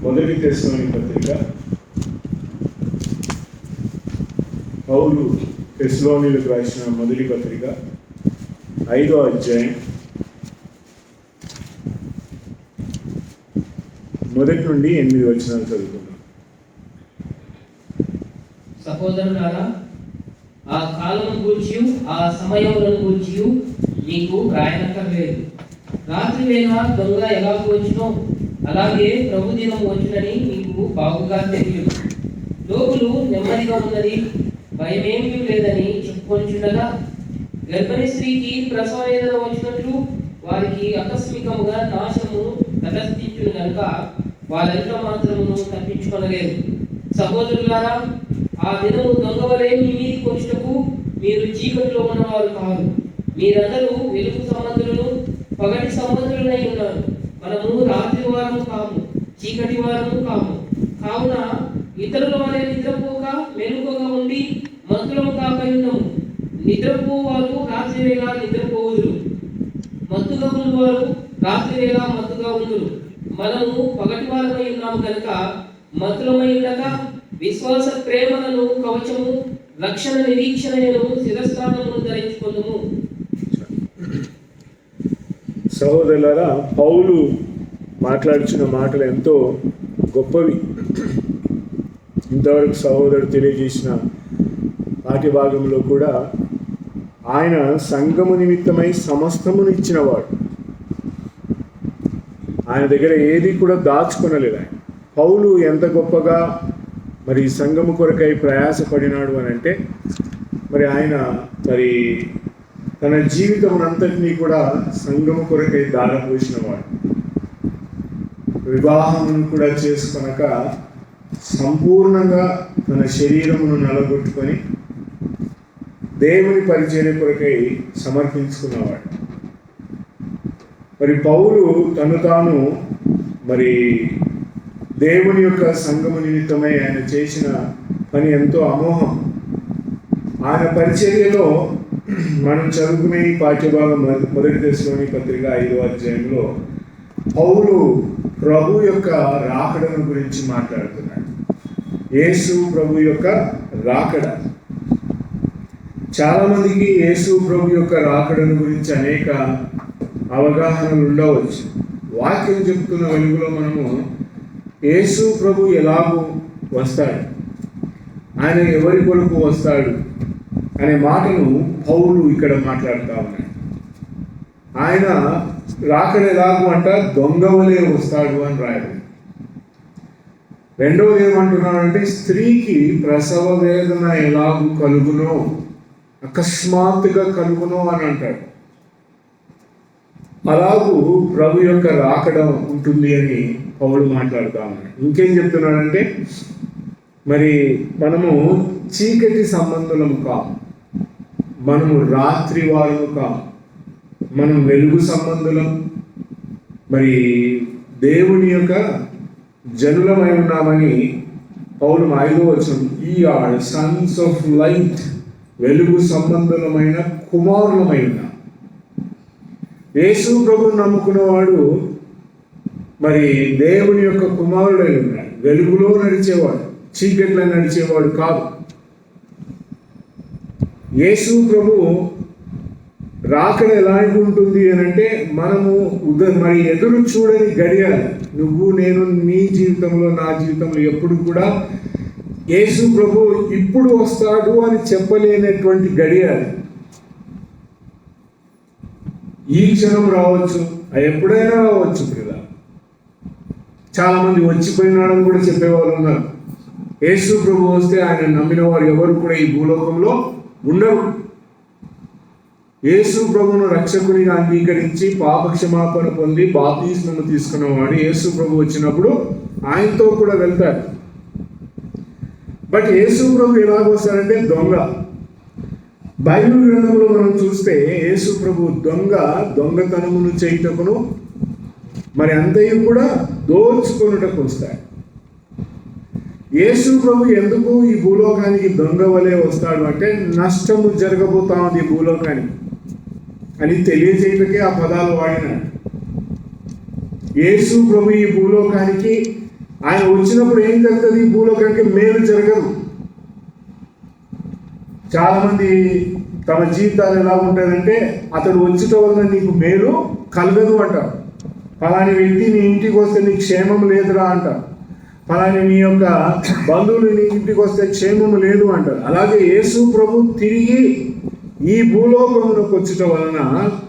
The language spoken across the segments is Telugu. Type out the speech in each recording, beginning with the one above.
మొదటి తెస్సలోనికీ పత్రిక పౌలు తెస్సలోనీయులకు రాసిన మొదటి పత్రిక 5వ అధ్యాయం 1 నుండి 8 వచనాలు చదువుకుందాం. సహోదరులారా, ఆ కాలం గూర్చి ఆ సమయములను గూర్చి మీకు రాయనక్కర్లేదు. రాత్రి వేళ దొంగ ఎలా వచ్చినో అలాగే ప్రభు దినం వచ్చినని మీకు బాగుగా తెలియదు. లోకులు నెమ్మదిగా ఉన్నది, భయమేమీ లేదని చెప్పుకొంచుండగా గర్భిణీ స్త్రీకి ప్రసవ వేదన వచ్చినట్లు వారికి ఆకస్మికముగా నాశము తటస్థించును కనుక వాళ్ళెంత మాత్రమును తప్పించుకొనలేదు. సహోదరులారా, ఆ దినము దొంగ వలె మీ మీదికి వచ్చుటకు మీరు చీకటిలో ఉన్నవారు కాదు. మీరందరూ వెలుగు సంబంధులను పగటి సంబంధులనై ఉన్నారు. మనము రాత్రి వారము కాము, చీకటి వారము కాము. కావున ఇతరుల వలె నిద్రపోక మెలకువగా ఉండి మత్తులము కాక ఉన్నాము. నిద్రపోవారు రాత్రి వేళ నిద్రపోవుదురు, మత్తుగా ఉన్నవారు రాత్రి వేళ మత్తుగా ఉందురు. మనము పగటి వారమై ఉన్నాము కనుక మత్తులమై ఉండక విశ్వాస ప్రేమలను కవచము రక్షణ నిరీక్షణను శిరస్త్రాణమును ధరించుకొందుము. సహోదరులారా, పౌలు మాట్లాడుచున్న మాటలు ఎంతో గొప్పవి. ఇంతవరకు సహోదరుడు తెలియజేసిన పాఠ్య భాగంలో కూడా ఆయన సంఘము నిమిత్తమై సమస్తమును ఇచ్చినవాడు. ఆయన దగ్గర ఏది కూడా దాచుకొనలేదు. ఆయన పౌలు ఎంత గొప్పగా మరి సంఘము కొరకై ప్రయాసపడినాడు అని అంటే, మరి ఆయన మరి తన జీవితమునంతటినీ కూడా సంఘము కొరకై దారపోసినవాడు. వివాహమును కూడా చేసుకొనక సంపూర్ణంగా తన శరీరమును నలగొట్టుకొని దేవుని పరిచర్య కొరకై సమర్పించుకున్నవాడు. మరి పౌలు తను తాను మరి దేవుని యొక్క సంఘము నిమిత్తమై ఆయన చేసిన పని ఎంతో అమోఘం. ఆయన పరిచర్యలో మనం చదువుకునే ఈ పాఠ్యభాగం మొదటి తెస్సలోనికీ పత్రిక 5వ అధ్యాయంలో పౌలు ప్రభు యొక్క రాకడను గురించి మాట్లాడుతున్నాడు. యేసు ప్రభు యొక్క రాకడ. చాలామందికి యేసు ప్రభు యొక్క రాకడను గురించి అనేక అవగాహనలు ఉండవచ్చు. వాక్యం చెప్తున్న వెలుగులో మనము యేసు ప్రభు ఎలాగూ వస్తాడు, ఆయన ఎవరి కొరకు వస్తాడు అనే మాటను పౌలు ఇక్కడ మాట్లాడుతూ ఉన్నాడు. ఆయన రాకడ ఎలాగూ అంట దొంగ వలె వస్తాడు అని రాయడు. రెండవది ఏమంటున్నాడంటే, స్త్రీకి ప్రసవ వేదన ఎలాగూ కలుగునో, అకస్మాత్తుగా కలుగునో అని అంటాడు. అలాగూ ప్రభు యొక్క రాకడ ఉంటుంది అని పౌలు మాట్లాడుతూ ఉన్నాడు. ఇంకేం చెప్తున్నాడంటే, మరి మనము చీకటి సంబంధులము కాము, మనము రాత్రి వారము కాము, మనం వెలుగు సంబంధులం, మరి దేవుని యొక్క జనులమై ఉన్నామని పౌలు 5వ వచనం, ఈ ఆర్ సన్స్ ఆఫ్ లైట్, వెలుగు సంబంధులమైన కుమారులమై ఉన్నాం. యేసు ప్రభువును నమ్ముకున్నవాడు మరి దేవుని యొక్క కుమారుడై ఉన్నాడు. వెలుగులో నడిచేవాడు, చీకట్లో నడిచేవాడు కాదు. యేసు ప్రభు రాకడ ఎలాంటి ఉంటుంది అని అంటే, మనము మరి ఎదురు చూడని గడియాలి. నువ్వు నేను నీ జీవితంలో నా జీవితంలో ఎప్పుడు కూడా యేసు ప్రభు ఇప్పుడు వస్తాడు అని చెప్పలేనటువంటి గడియాలి. ఈ క్షణం రావచ్చు, ఎప్పుడైనా రావచ్చు కదా. చాలామంది వచ్చిపోయినాడని కూడా చెప్పేవాళ్ళు ఉన్నారు. యేసు ప్రభు వస్తే ఆయన నమ్మిన వారు ఎవరు కూడా ఈ భూలోకంలో ఉండరు. యేసు ప్రభువును రక్షకునిగా అంగీకరించి పాపక్షమాపణ పొంది బాప్తిస్మము తీసుకున్నవాడు యేసు ప్రభు వచ్చినప్పుడు ఆయనతో కూడా వెళ్తాడు. బట్ యేసు ప్రభు ఎలాగొస్తాడంటే దొంగ. బైబిల్ గ్రంథంలో మనం చూస్తే యేసు ప్రభు దొంగతనమును చేయుటకును మరి అంతయు కూడా దోచుకొనుటకు వస్తాడు. యేసు ప్రభు ఎందుకు ఈ భూలోకానికి దొంగ వలె వస్తాడు అంటే, నష్టము జరగబోతా ఉంది భూలోకానికి అని తెలియజేయటకే ఆ పదాలు వాడినాడు. యేసు ప్రభు ఈ భూలోకానికి ఆయన వచ్చినప్పుడు ఏం జరుగుతుంది? భూలోకానికి మేలు జరగదు. చాలామంది తమ జీవితాలు ఎలా ఉంటాయంటే, అతడు వచ్చటం వలన నీకు మేలు కలగదు అంటారు. ఫలాని వ్యక్తి నీ ఇంటికి వస్తే నీకు క్షేమం లేదురా అంటారు. ఫలాని నీ యొక్క బంధువులు నీ ఇంటికి వస్తే క్షేమం లేదు అంటారు. అలాగే యేసు ప్రభు తిరిగి ఈ భూలోకమునకు వచ్చటం వలన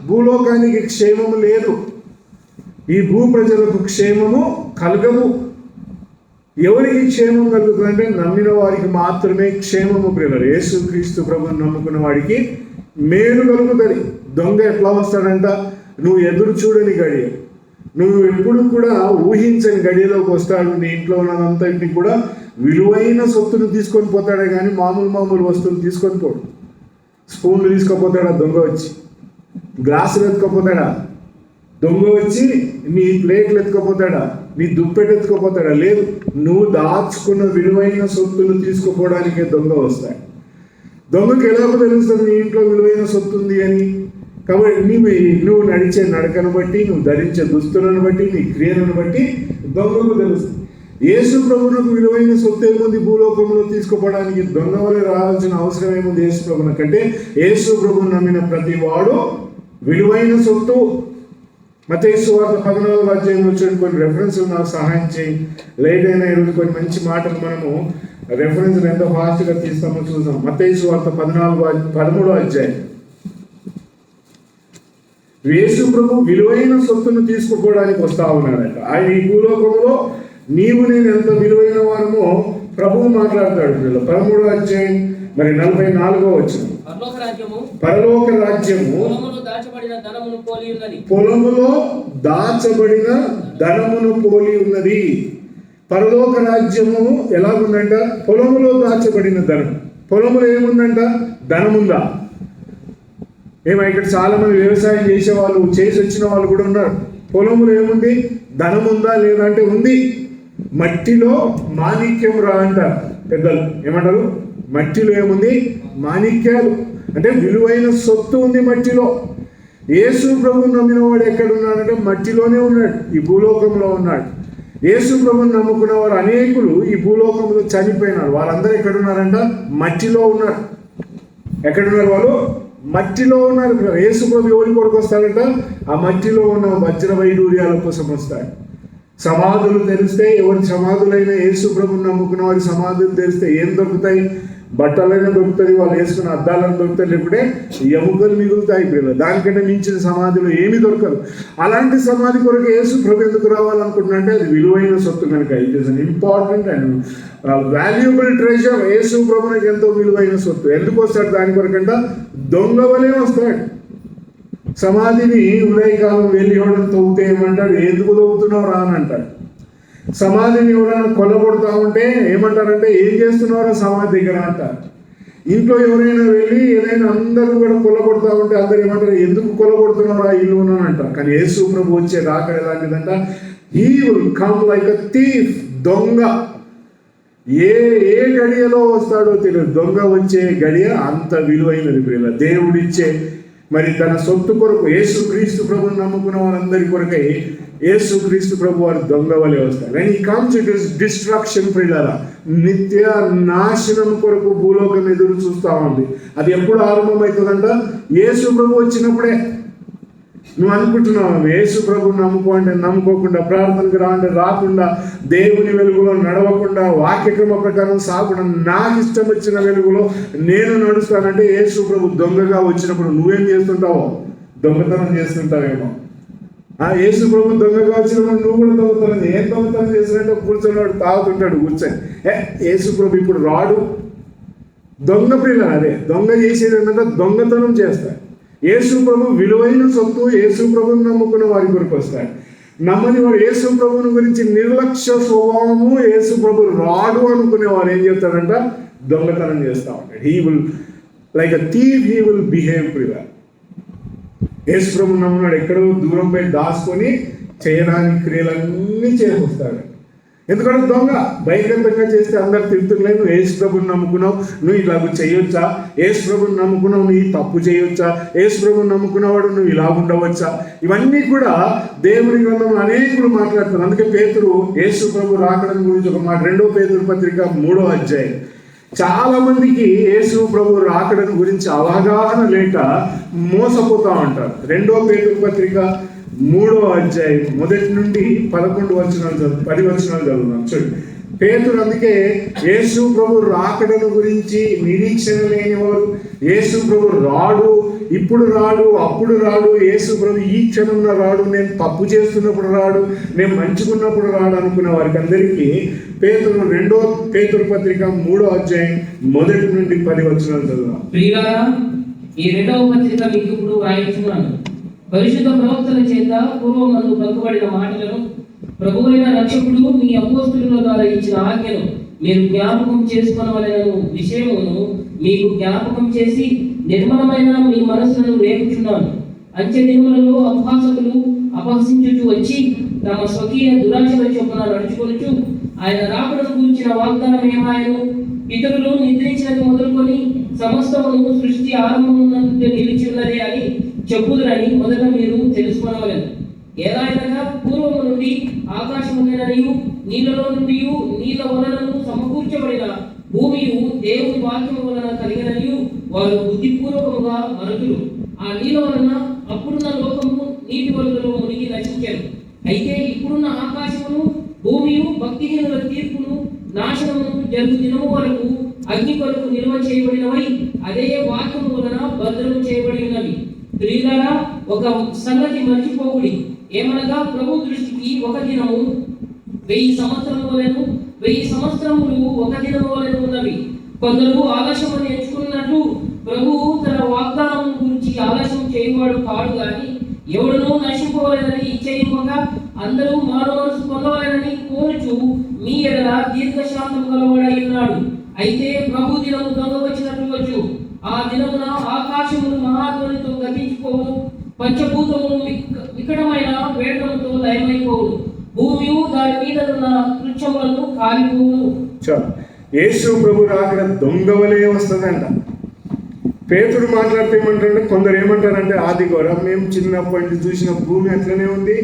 భూలోకానికి క్షేమము లేదు, ఈ భూ ప్రజలకు క్షేమము కలగదు. ఎవరికి క్షేమం కలుగుతుందంటే నమ్మిన వారికి మాత్రమే క్షేమము. ప్రియులారా, యేసు క్రీస్తు ప్రభువుని నమ్ముకున్న వాడికి మేలు కలుగుతుంది. దొంగ ఎట్లా వస్తాడంట? నువ్వు ఎదురు చూడని గడియ, నువ్వు ఎప్పుడు కూడా ఊహించని గడియలోకి వస్తాడు. నీ ఇంట్లో ఉన్నదంతటిని కూడా విలువైన సొత్తును తీసుకొని పోతాడే కానీ మామూలు వస్తువులు తీసుకొని పోడు. స్పూన్లు తీసుకుపోతాడా దొంగ వచ్చి? గ్లాసులు ఎత్తుకపోతాడా దొంగ వచ్చి? నీ ప్లేట్లు ఎత్తుకపోతాడా? నీ దుప్పెట్టు ఎత్తుకపోతాడా? లేదు. నువ్వు దాచుకున్న విలువైన సొత్తులు తీసుకుపోవడానికే దొంగ వస్తాడు. దొంగకి ఎలాగో తెలుస్తుంది నీ ఇంట్లో విలువైన సొత్తు ఉంది అని? కాబట్టి నువ్వు నడిచే నడకను బట్టి, నువ్వు ధరించే దుస్తులను బట్టి, నీ క్రియలను బట్టి దొంగకు తెలుస్తుంది. యేసు ప్రభువునకు విలువైన సొత్తు ఏముంది భూలోకంలో తీసుకుపోవడానికి? దొంగ వల్ల రావాల్సిన అవసరం ఏముంది యేసు ప్రభువున కంటే? యేసు ప్రభువును నమ్మిన ప్రతి వాడు విలువైన సొత్తు. మత్తయి సువార్త 14వ అధ్యాయంలో వచ్చే కొన్ని రెఫరెన్స్లు నాకు సహాయం చేయి. లేట్ అయినా ఈరోజు కొన్ని మంచి మాటలు మనము రెఫరెన్స్లు ఎంత ఫాస్ట్గా తీస్తామో చూద్దాం. మత్తయి సువార్త 13వ అధ్యాయం. యేసు ప్రభు విలువైన సొత్తును తీసుకుపోవడానికి వస్తా ఉన్నాడట. ఆయన ఈ భూలోకంలో నీవు నేను ఎంత విలువైన వారమో ప్రభువు మాట్లాడతాడు. 13వ అధ్యాయం 44వ వచనం. పరలోక రాజ్యము పొలములో దాచబడిన ధనమును పోలి ఉన్నది. పరలోక రాజ్యము ఎలాగుందంట? పొలములో దాచబడిన ధనం. పొలములో ఏముందంట? ధనముందా? ఇక్కడ చాలా మంది వ్యవసాయం చేసే వాళ్ళు, చేసి వచ్చిన వాళ్ళు కూడా ఉన్నారు. పొలములో ఏముంది? ధనం ఉందా లేదా అంటే ఉంది. మట్టిలో మాణిక్యం రా అంటారు పెద్దలు. ఏమంటారు? మట్టిలో ఏముంది? మాణిక్యాలు. అంటే విలువైన సొత్తు ఉంది మట్టిలో. యేసు ప్రభువుని నమ్మిన వాడు ఎక్కడున్నాడంటే మట్టిలోనే ఉన్నాడు, ఈ భూలోకంలో ఉన్నాడు. యేసు ప్రభువుని నమ్ముకున్న వారు అనేకులు ఈ భూలోకంలో చనిపోయినారు. వాళ్ళందరూ ఎక్కడున్నారంట? మట్టిలో ఉన్నారు. ఎక్కడున్నారు వాళ్ళు? మట్టిలో ఉన్నారు. యేసు ప్రభు ఎవరి కొరకు వస్తాడంట? ఆ మట్టిలో ఉన్న వజ్ర వైడూర్యాల కోసం వస్తాడు. సమాధులు తెరిస్తే, ఎవరి సమాధులైనా యేసు ప్రభువుని నమ్ముకున్న వారి సమాధులు తెరిస్తే ఏం దొరుకుతాయి? బట్టలైనా దొరుకుతుంది, వాళ్ళు వేసుకున్న అద్దాలను దొరుకుతాయి, లేకుంటే ఎముకలు మిగులుతాయి. పిల్లలు దానికంటే మించిన సమాధిలో ఏమీ దొరకదు. అలాంటి సమాధి కొరకు యేసు ప్రభు ఎందుకు రావాలనుకుంటున్నా అది విలువైన సొత్తు కనుక. It is an important and valuable treasure. Yesu ప్రభునికి ఎంతో విలువైన సొత్తు. ఎందుకు వస్తాడు దాని కొరకంట? దొంగ వలే వస్తాడు. సమాధిని ఉదయకాలం వెళ్ళి ఇవ్వడం తవ్వుతే ఏమంటాడు? ఎందుకు తవ్వుతున్నావు రా అని అంటాడు. సమాధిని ఎవరైనా కొల్లగొడతా ఉంటే ఏమంటారంటే ఏం చేస్తున్నారో సమాధి దగ్గర అంటారు. ఇంట్లో ఎవరైనా వెళ్ళి ఏదైనా అందరూ కూడా కొల్లగొడతా ఉంటే అందరూ ఏమంటారు? ఎందుకు కొల్లగొడుతున్నారా ఇల్లు అని అంటారు. కానీ యేసు ప్రభు వచ్చే రాకడ ఎలాంటిదంట? He will come like a thief. దొంగ ఏ గడియలో వస్తాడో తెలియదు. దొంగ వచ్చే గడియ అంత విలువైనది ప్రియుల. దేవుడిచ్చే మరి తన సొత్తు కొరకు యేసు క్రీస్తు ప్రభుని నమ్ముకున్న వారందరి కొరకై యేసు క్రీస్తు ప్రభు వారు దొంగ వలె వస్తారు. And he comes it is destruction ప్రియులారా. నిత్య నాశనం కొరకు భూలోకం ఎదురు చూస్తూ ఉంది. అది ఎప్పుడు ఆరంభమవుతుందంట? యేసు ప్రభు వచ్చినప్పుడే. నువ్వు అనుకుంటున్నావు యేసు ప్రభుని నమ్ముకో అంటే నమ్ముకోకుండా, ప్రార్థనకు రా అంటే రాకుండా, దేవుని వెలుగులో నడవకుండా, వాక్యక్రమ ప్రకారం సాగకుండా, నాకు ఇష్టం వచ్చిన వెలుగులో నేను నడుస్తానంటే యేసు ప్రభు దొంగగా వచ్చినప్పుడు నువ్వేం చేస్తుంటావో? దొంగతనం చేస్తుంటావేమో. యేసు ప్రభు దొంగగా వచ్చినప్పుడు నువ్వు కూడా దొంగతనం. ఏం దొంగతనం చేసినట్టు కూర్చున్నాడు, తాగుతుంటాడు కూర్చొని. యేసు ప్రభు ఇప్పుడు రాడు. దొంగ పిల్ల అదే దొంగ చేసేది ఏంటంటే దొంగతనం చేస్తాడు. యేసు ప్రభు విలువైన సొత్తు యేసు ప్రభుని నమ్ముకున్న వారి కొరకు వస్తాడు. నమ్మని వాడు యేసు ప్రభుని గురించి నిర్లక్ష్య స్వభావము, యేసు ప్రభు రాడు అనుకునే వారు ఏం చేస్తాడంట? దొంగతనం చేస్తూ ఉంటాడు. He will like a thief, he will behave proper. Yesu ప్రభు నమ్మున్నాడు ఎక్కడో దూరం పోయి దాచుకొని చేయడానికి క్రియలన్నీ చేసి వస్తాడు. ఎందుకంటే దొంగ బహిరంగంగా చేస్తే అందరు తిరుగుతులే, నువ్వు యేసు ప్రభుని నమ్ముకున్నావు, నువ్వు ఇలాగ చేయొచ్చా, యేసు ప్రభుని నమ్ముకున్నావు, నువ్వు ఈ తప్పు చేయొచ్చా, యేసు ప్రభుని నమ్ముకున్నవాడు నువ్వు ఇలా ఉండవచ్చా, ఇవన్నీ కూడా దేవుని గ్రంథంలో అనేకులు మాట్లాడతారు. అందుకే పేతురు యేసు ప్రభు రాకడం గురించి ఒక మాట, 2 పేతురు పత్రిక 3వ అధ్యాయం. చాలా మందికి యేసు ప్రభు రాకడం గురించి అవగాహన లేక మోసపోతా ఉంటారు. 2 పేతురు పత్రిక 3వ అధ్యాయం 1 నుండి 11 వచనాలు 10 వచనాలు చదువుతాం. చూడండి, పేతురు అందుకే యేసు ప్రభు రాకడను గురించి నిరీక్షణ లేనివారు, యేసు ప్రభు రాడు, ఇప్పుడు రాడు, అప్పుడు రాడు, యేసు ప్రభు ఈ క్షణంలో రాడు, నేను తప్పు చేస్తున్నప్పుడు రాడు, నేను మంచుకున్నప్పుడు రాడు అనుకున్న వారికి అందరికీ పేతురు 2వ పేతురు పత్రిక 3వ అధ్యాయం 1 నుండి 10 వచనాలు చదువుతాం. ప్రియులారా, ఈ 2వ పత్రిక మీకు ఇప్పుడు వ్రాయించున్నాను. పరిశుద్ధ ప్రవక్తల చేత పూర్వమందు పలుకబడిన మాటలను ప్రభువైన రక్షకుడు మీ అపోస్తుల ద్వారా ఇచ్చిన ఆజ్ఞను మీరు జ్ఞాపకం చేసుకొనవలెను విషయమును మీకు జ్ఞాపకం చేసి నిర్మలమైన మీ మనసులను రేపుచున్నాను. అంచె దినములలో అపహాసకులు అపహసించుచు వచ్చి తమ స్వకీయ దురాశల చొప్పున నడుచుకొనుచు ఆయన రాకడను గురించిన వాగ్దానం ఏమాయను, ఇతరులు నిద్రించినది మొదలుకొని సమస్తమును సృష్టి ఆరంభమునందు నిలిచి ఉన్నదే అని చెప్పుదురని మొదట మీరు తెలుసుకొనవలెను. ఏలాగనగా పూర్వము నుండి ఆకాశముననియు నీళ్ళలో నుండి నీళ్ళ వలనను సమకూర్చబడిన భూమియు దేవుని వాక్యము వలన కలిగిననియు వారు బుద్ధిపూర్వకముగా మరుతులు. ఆ నీళ్ళ వలన అప్పుడున్న లోకము నీటి వలనలో మునిగి నశించారు. అయితే ఇప్పుడున్న ఆకాశమును భూమియు భక్తిహీనుల తీర్పును నాశనమును జరుగు దినము వరకు అగ్ని కొరకు నిల్వ చేయబడినవై అదే వాక్యము వలన భద్రము చేయబడి ఉన్నవి. ప్రియులారా, ఒక సంగతి మర్చిపోకుడి, ఏమనగా ప్రభు దృష్టికి ఒక దినము 1000 సంవత్సరముల వలెను, 1000 సంవత్సరములు ఒక దినము వలెను ఉన్నవి. కొందరు ఆలస్యమని ఎంచుకున్నట్లు ప్రభువు తన వాగ్దానం గురించి ఆలస్యం చేయవాడు కాడు గాని ఎవడునూ నశింపవలెనని ఇచ్చేయగా అందరూ మారు మనసు పొందవలెనని కోరుచు మీ ఎడల దీర్ఘశాంతం గలవాడై ఉన్నాడు. అయితే ప్రభు దినము దొంగ వచ్చినట్లు వచ్చు. ఆ దినమున ఆకాశములు మహాధ్వనితో గతించిపోవును, పంచభూతములు వికటమైన వేడముతో లయమైపోవును, భూమియు దాని మీద ఉన్న వృక్షములను కాలిపోవును. యేసు ప్రభు రాకడ దొంగవలే వస్తుందంట. పేతుడు మాట్లాడితే ఏమంటారంటే, కొందరు ఏమంటారంటే ఆది కూడా మేము చిన్నప్పటి నుంచి చూసిన భూమి అట్లనే ఉంది,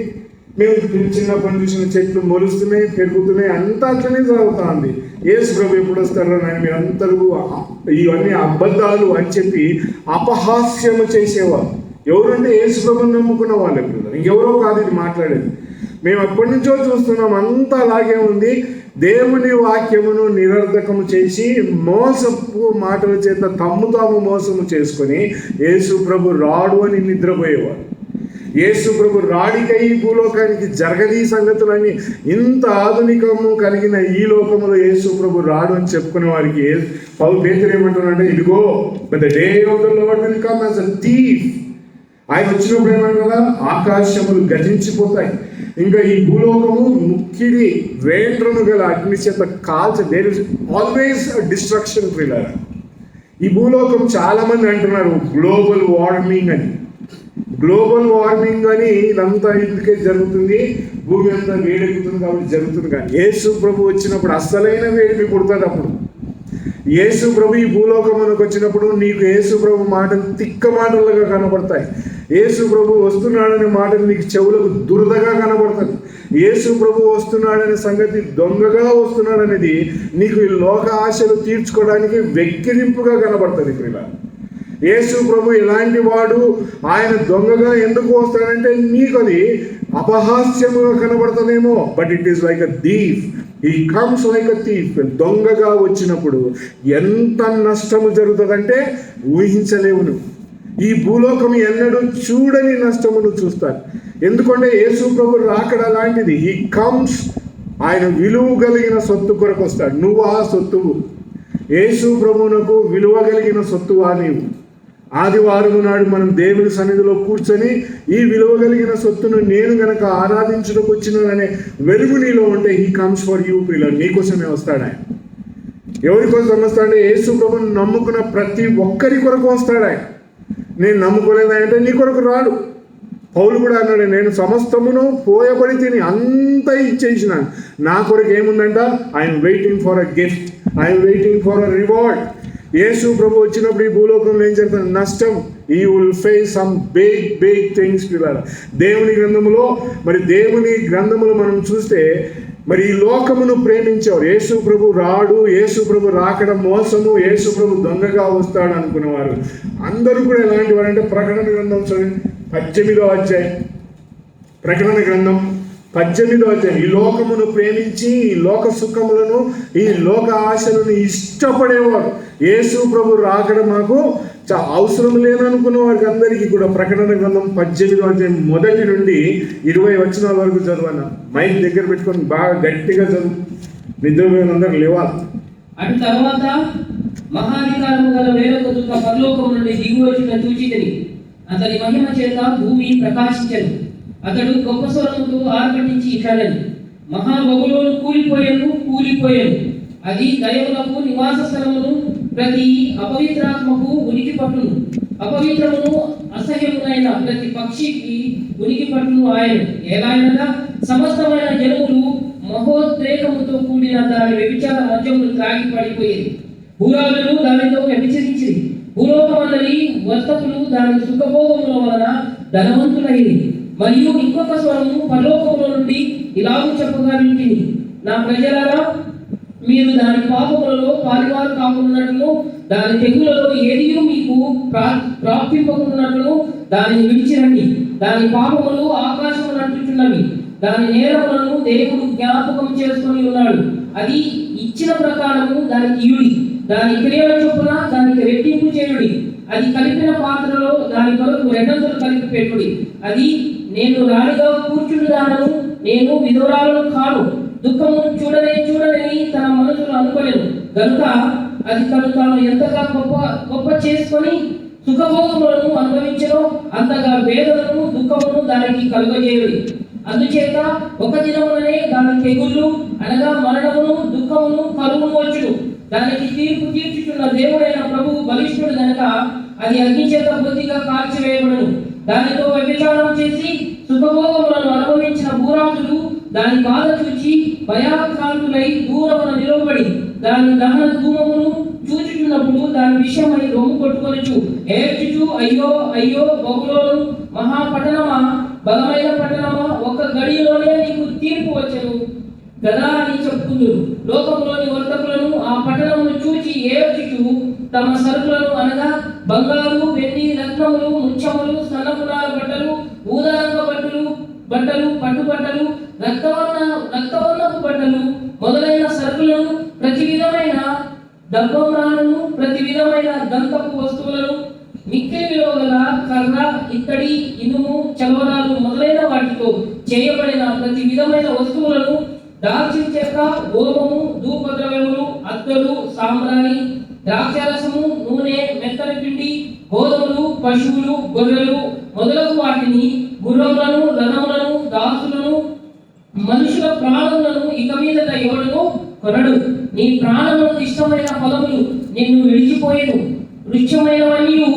మేము చిన్నప్పటి నుంచి చూసిన చెట్లు మొలుస్తున్నాయి, పెరుగుతున్నాయి, అంతా అట్లనే జరుగుతూ ఉంది, యేసు ప్రభు ఎప్పుడు వస్తారో అని మీరు అందరూ ఇవన్నీ అబద్ధాలు అని చెప్పి అపహాస్యము చేసేవారు. ఎవరంటే యేసు ప్రభుని నమ్ముకున్న వాళ్ళు, ఎప్పుడు ఇంకెవరో కాదు ఇది మాట్లాడేది. మేము ఎప్పటి నుంచో చూస్తున్నాం, అంతా అలాగే ఉంది. దేవుని వాక్యమును నిరర్ధకము చేసి మోసపు మాటల చేత తాము మోసము చేసుకొని యేసు ప్రభు రాడు అని నిద్రపోయేవారు. యేసు ప్రభు రాడికై ఈ భూలోకానికి జరగని సంగతులని, ఇంత ఆధునికము కలిగిన ఈ లోకములో యేసు ప్రభు రాడు అని చెప్పుకునే వారికి పేతురు ఏమంటున్నాడంటే, ఇదిగో but the day of the lord will come as a thief. ఆయన వచ్చినప్పుడు ఏమంటారా, ఆకాశములు గతించిపోతాయి, ఇంకా ఈ భూలోకము ముక్కిడి వేండ్రను గల అగ్ని చేత దేర్ ఇస్ ఆల్వేస్ డిస్ట్రక్షన్. పిల్లలు, ఈ భూలోకం చాలా మంది అంటున్నారు గ్లోబల్ వార్మింగ్ అని. గ్లోబల్ వార్మింగ్ అని ఇదంతా ఇందుకే జరుగుతుంది, భూమి అంతా వేడెక్కుతుంది కాబట్టి జరుగుతుంది. కానీ యేసు ప్రభు వచ్చినప్పుడు అస్సలైన వేడిమి పుడుతుంది. అప్పుడు యేసు ప్రభు ఈ భూలోకమునకు వచ్చినప్పుడు నీకు యేసు ప్రభు మాటలు తిక్క మాటలుగా కనబడతాయి. యేసు ప్రభు వస్తున్నాడనే మాటలు నీకు చెవులకు దురదగా కనబడుతుంది. యేసు ప్రభు వస్తున్నాడనే సంగతి దొంగగా వస్తున్నాడనేది నీకు ఈ లోక ఆశలు తీర్చుకోవడానికి వెక్కిరింపుగా కనబడుతుంది. ప్రియుల, యేసు ప్రభు ఎలాంటి వాడు, ఆయన దొంగగా ఎందుకు వస్తాడంటే నీకు అది అపహాస్యముగా కనబడుతుందేమో, but it is like a thief. He comes like a thief. దొంగగా వచ్చినప్పుడు ఎంత నష్టము జరుగుతుందంటే ఊహించలేవు. నువ్వు ఈ భూలోకం ఎన్నడూ చూడని నష్టమును చూస్తారు. ఎందుకంటే యేసు ప్రభు రాకడ లాంటిది. హీ కమ్స్, ఆయన విలువ కలిగిన సొత్తు కొరకు వస్తాడు. నువ్వు ఆ సొత్తువు. యేసు ప్రభువునకు విలువ కలిగిన సొత్తువా నీవు? ఆదివారము నాడు మనం దేవుని సన్నిధిలో కూర్చొని ఈ విలువ కలిగిన సొత్తును నేను గనక ఆరాధించడానికి వచ్చినాననే వెలుగు నీలో ఉంటే హీ కమ్స్ ఫర్ యూ. పిల్లలు, నీకోసమే వస్తాడు ఆయన. ఎవరి కోసం వస్తాడంటే యేసు ప్రభువును నమ్ముకున్న ప్రతి ఒక్కరి కొరకు వస్తాడు ఆయన. నేను నమ్ముకోలేదంటే నీ కొరకు రాడు. పౌలు కూడా అన్నాడు, నేను సమస్తమును పోయబడి తిని అంతా ఇచ్చేసినాను, నా కొరకు ఏముందంట, I'm waiting for a gift, I'm waiting for a reward. Yesu ప్రభు వచ్చినప్పుడు ఈ భూలోకంలో ఏం జరుగుతుంది? నష్టం. ఈ will face some big things. దేవుని గ్రంథములో మనం చూస్తే మరి ఈ లోకమును ప్రేమించేవారు, యేసు ప్రభు రాడు, యేసు ప్రభు రాకడ మోసము, యేసు ప్రభు దొంగగా వస్తాడు అనుకునేవారు అందరూ కూడా ఎలాంటి వారంటే, ప్రకటన గ్రంథం చూడండి 18వ అధ్యాయం, ప్రకటన గ్రంథం 18వ అధ్యాయం. ఈ లోకమును ప్రేమించి ఈ లోక సుఖములను, ఈ లోక ఆశలను ఇష్టపడేవారు, యేసు ప్రభు రాకడ మాకు అవసరం లేదనుకున్న వారికి అందరికీ కూడా ప్రకటన గ్రంథం 18వ అధ్యాయం 1 నుండి 20 వచనాల వరకు చదవన. మైక్ దగ్గర పెట్టుకొని బాగా గట్టిగా చదువు, నిద్రపోయిన అందరూ లేవాలి. అటు తర్వాత మహాధికారము గల వేరొక దూత పరలోకము నుండి దిగి వచ్చిన చూచితిని. అతని మహిమ చేత భూమి ప్రకాశించెను. అతడు గొప్ప స్వరముతో ఆర్భటించి ఇట్లనెను, మహాబబులోను కూలిపోయెను, అది దైవములకు నివాస స్థలమును, ప్రతి అపవిత్రాత్మకు ఉనికి పట్టును, అపవిత్రమును అసహ్యమునైన ప్రతి పక్షికి ఉనికి పట్టును ఆయన. ఎలాగనగా సమస్తమైన జనములు మహోద్రేకముతో కూడిన దాని వ్యభిచార మద్యమును త్రాగి పడిపోయేది. భూరాజులు దానితో వ్యభిచరించి, భూలోకమందలి వర్తకులు దాని సుఖభోగముల వలన ధనవంతులైంది. మరియు ఇంకొక స్వరము పరలోకములో నుండి ఇలాగూ చెప్పగా వింటిని, నా ప్రజలారా, మీరు దాని పాపములలో పాలివారు కాకున్నట్లు, దాని తెగులలో ఏది మీకు ప్రాప్తింపకున్నట్లు దానిని విడిచిరండి. దాని పాపములు ఆకాశమును అంటుచున్నవి, దాని నేరములను దేవుడు జ్ఞాపకం చేసుకొని ఉన్నాడు. అది ఇచ్చిన ప్రకారము దానికి ఇయుడి, దాని క్రియల చొప్పున దానికి రెట్టింపు చేయుడి. అది కలిపిన పాత్రలో దాని కొరకు రెండంతలు కలిపి పెట్టుడి. అది నేను రాణిగా కూర్చుండుదానను, నేను విధురాలను కాను, దుఃఖము చూడని తన మనసులో అనుకోలేదు కనుక అది తాను ఎంతగా గొప్ప చేసుకొని సుఖభోగములను అనుభవించను, అంతగా వేదనను దుఃఖమును దానికి కలుగజేయుడి. అందుచేత ఒక దినముననే దాని తెగుళ్ళు అనగా మరణమును దుఃఖమును కలుగును వచ్చును. దానికి తీర్పు తీర్చుచున్న దేవుడైన ప్రభువు బలిష్ఠుడు గనక అది అగ్ని చేత బుద్ధిగా కాల్చివేయబడును. దానితో వ్యభిచారం చేసి సుఖభోగములను అనుభవించిన భూరాజులు దాని బాధ చూచి భయాక్రాంతులై దూరమున నిలవబడి దాని దహన ధూమమును చూచుచున్నప్పుడు దాని విషయమై రొమ్ము కొట్టుకొనుచు ఏడ్చుచు, అయ్యో అయ్యో బబులోను మహాపట్టణమా, బలమైన పట్టణమా, ఒక్క గడిలోనే నీకు తీర్పు వచ్చెను కదా అని చెప్పుకుందురు. లోకంలోని వర్తకులను ఆ పట్టణమును చూచి ఏడ్చుచు తమ సరుకులను అనగా బంగారు, వెండి, రత్నములు, ముత్యములు, సన్నపునార బట్టలు, ఊదారంగ బట్టలు, పట్టుబట్టలు, రక్తవర్ణపు బట్టలు మొదలైన సరుకులను, ప్రతి విధమైన డబ్బమ్రాలను, ప్రతి విధమైన దంతపు వస్తువులను, మిక్కిలి విలువ గల కర్ర, ఇత్తడి, ఇనుము, చలవరాలు మొదలైన వాటితో చేయబడిన ప్రతి విధమైన వస్తువులను, దాల్చిన చెక్క, ఓమము, ధూపద్రవ్యములు, అత్తరు, సాంబ్రాణి, ద్రాక్షారసము, నూనె, మెత్తని పిండి, గోధుమలు, పశువులు, గొర్రెలు మొదలగు వాటిని, గుర్రములను, రథములను, దాసులను, మనుషుల ప్రాణములను ఇక మీదట ఎవడును కొనడు. నీ ప్రాణములకు ఇష్టమైన ఫలములు నిన్ను విడిచిపోయేను. వృక్షమైనవనియు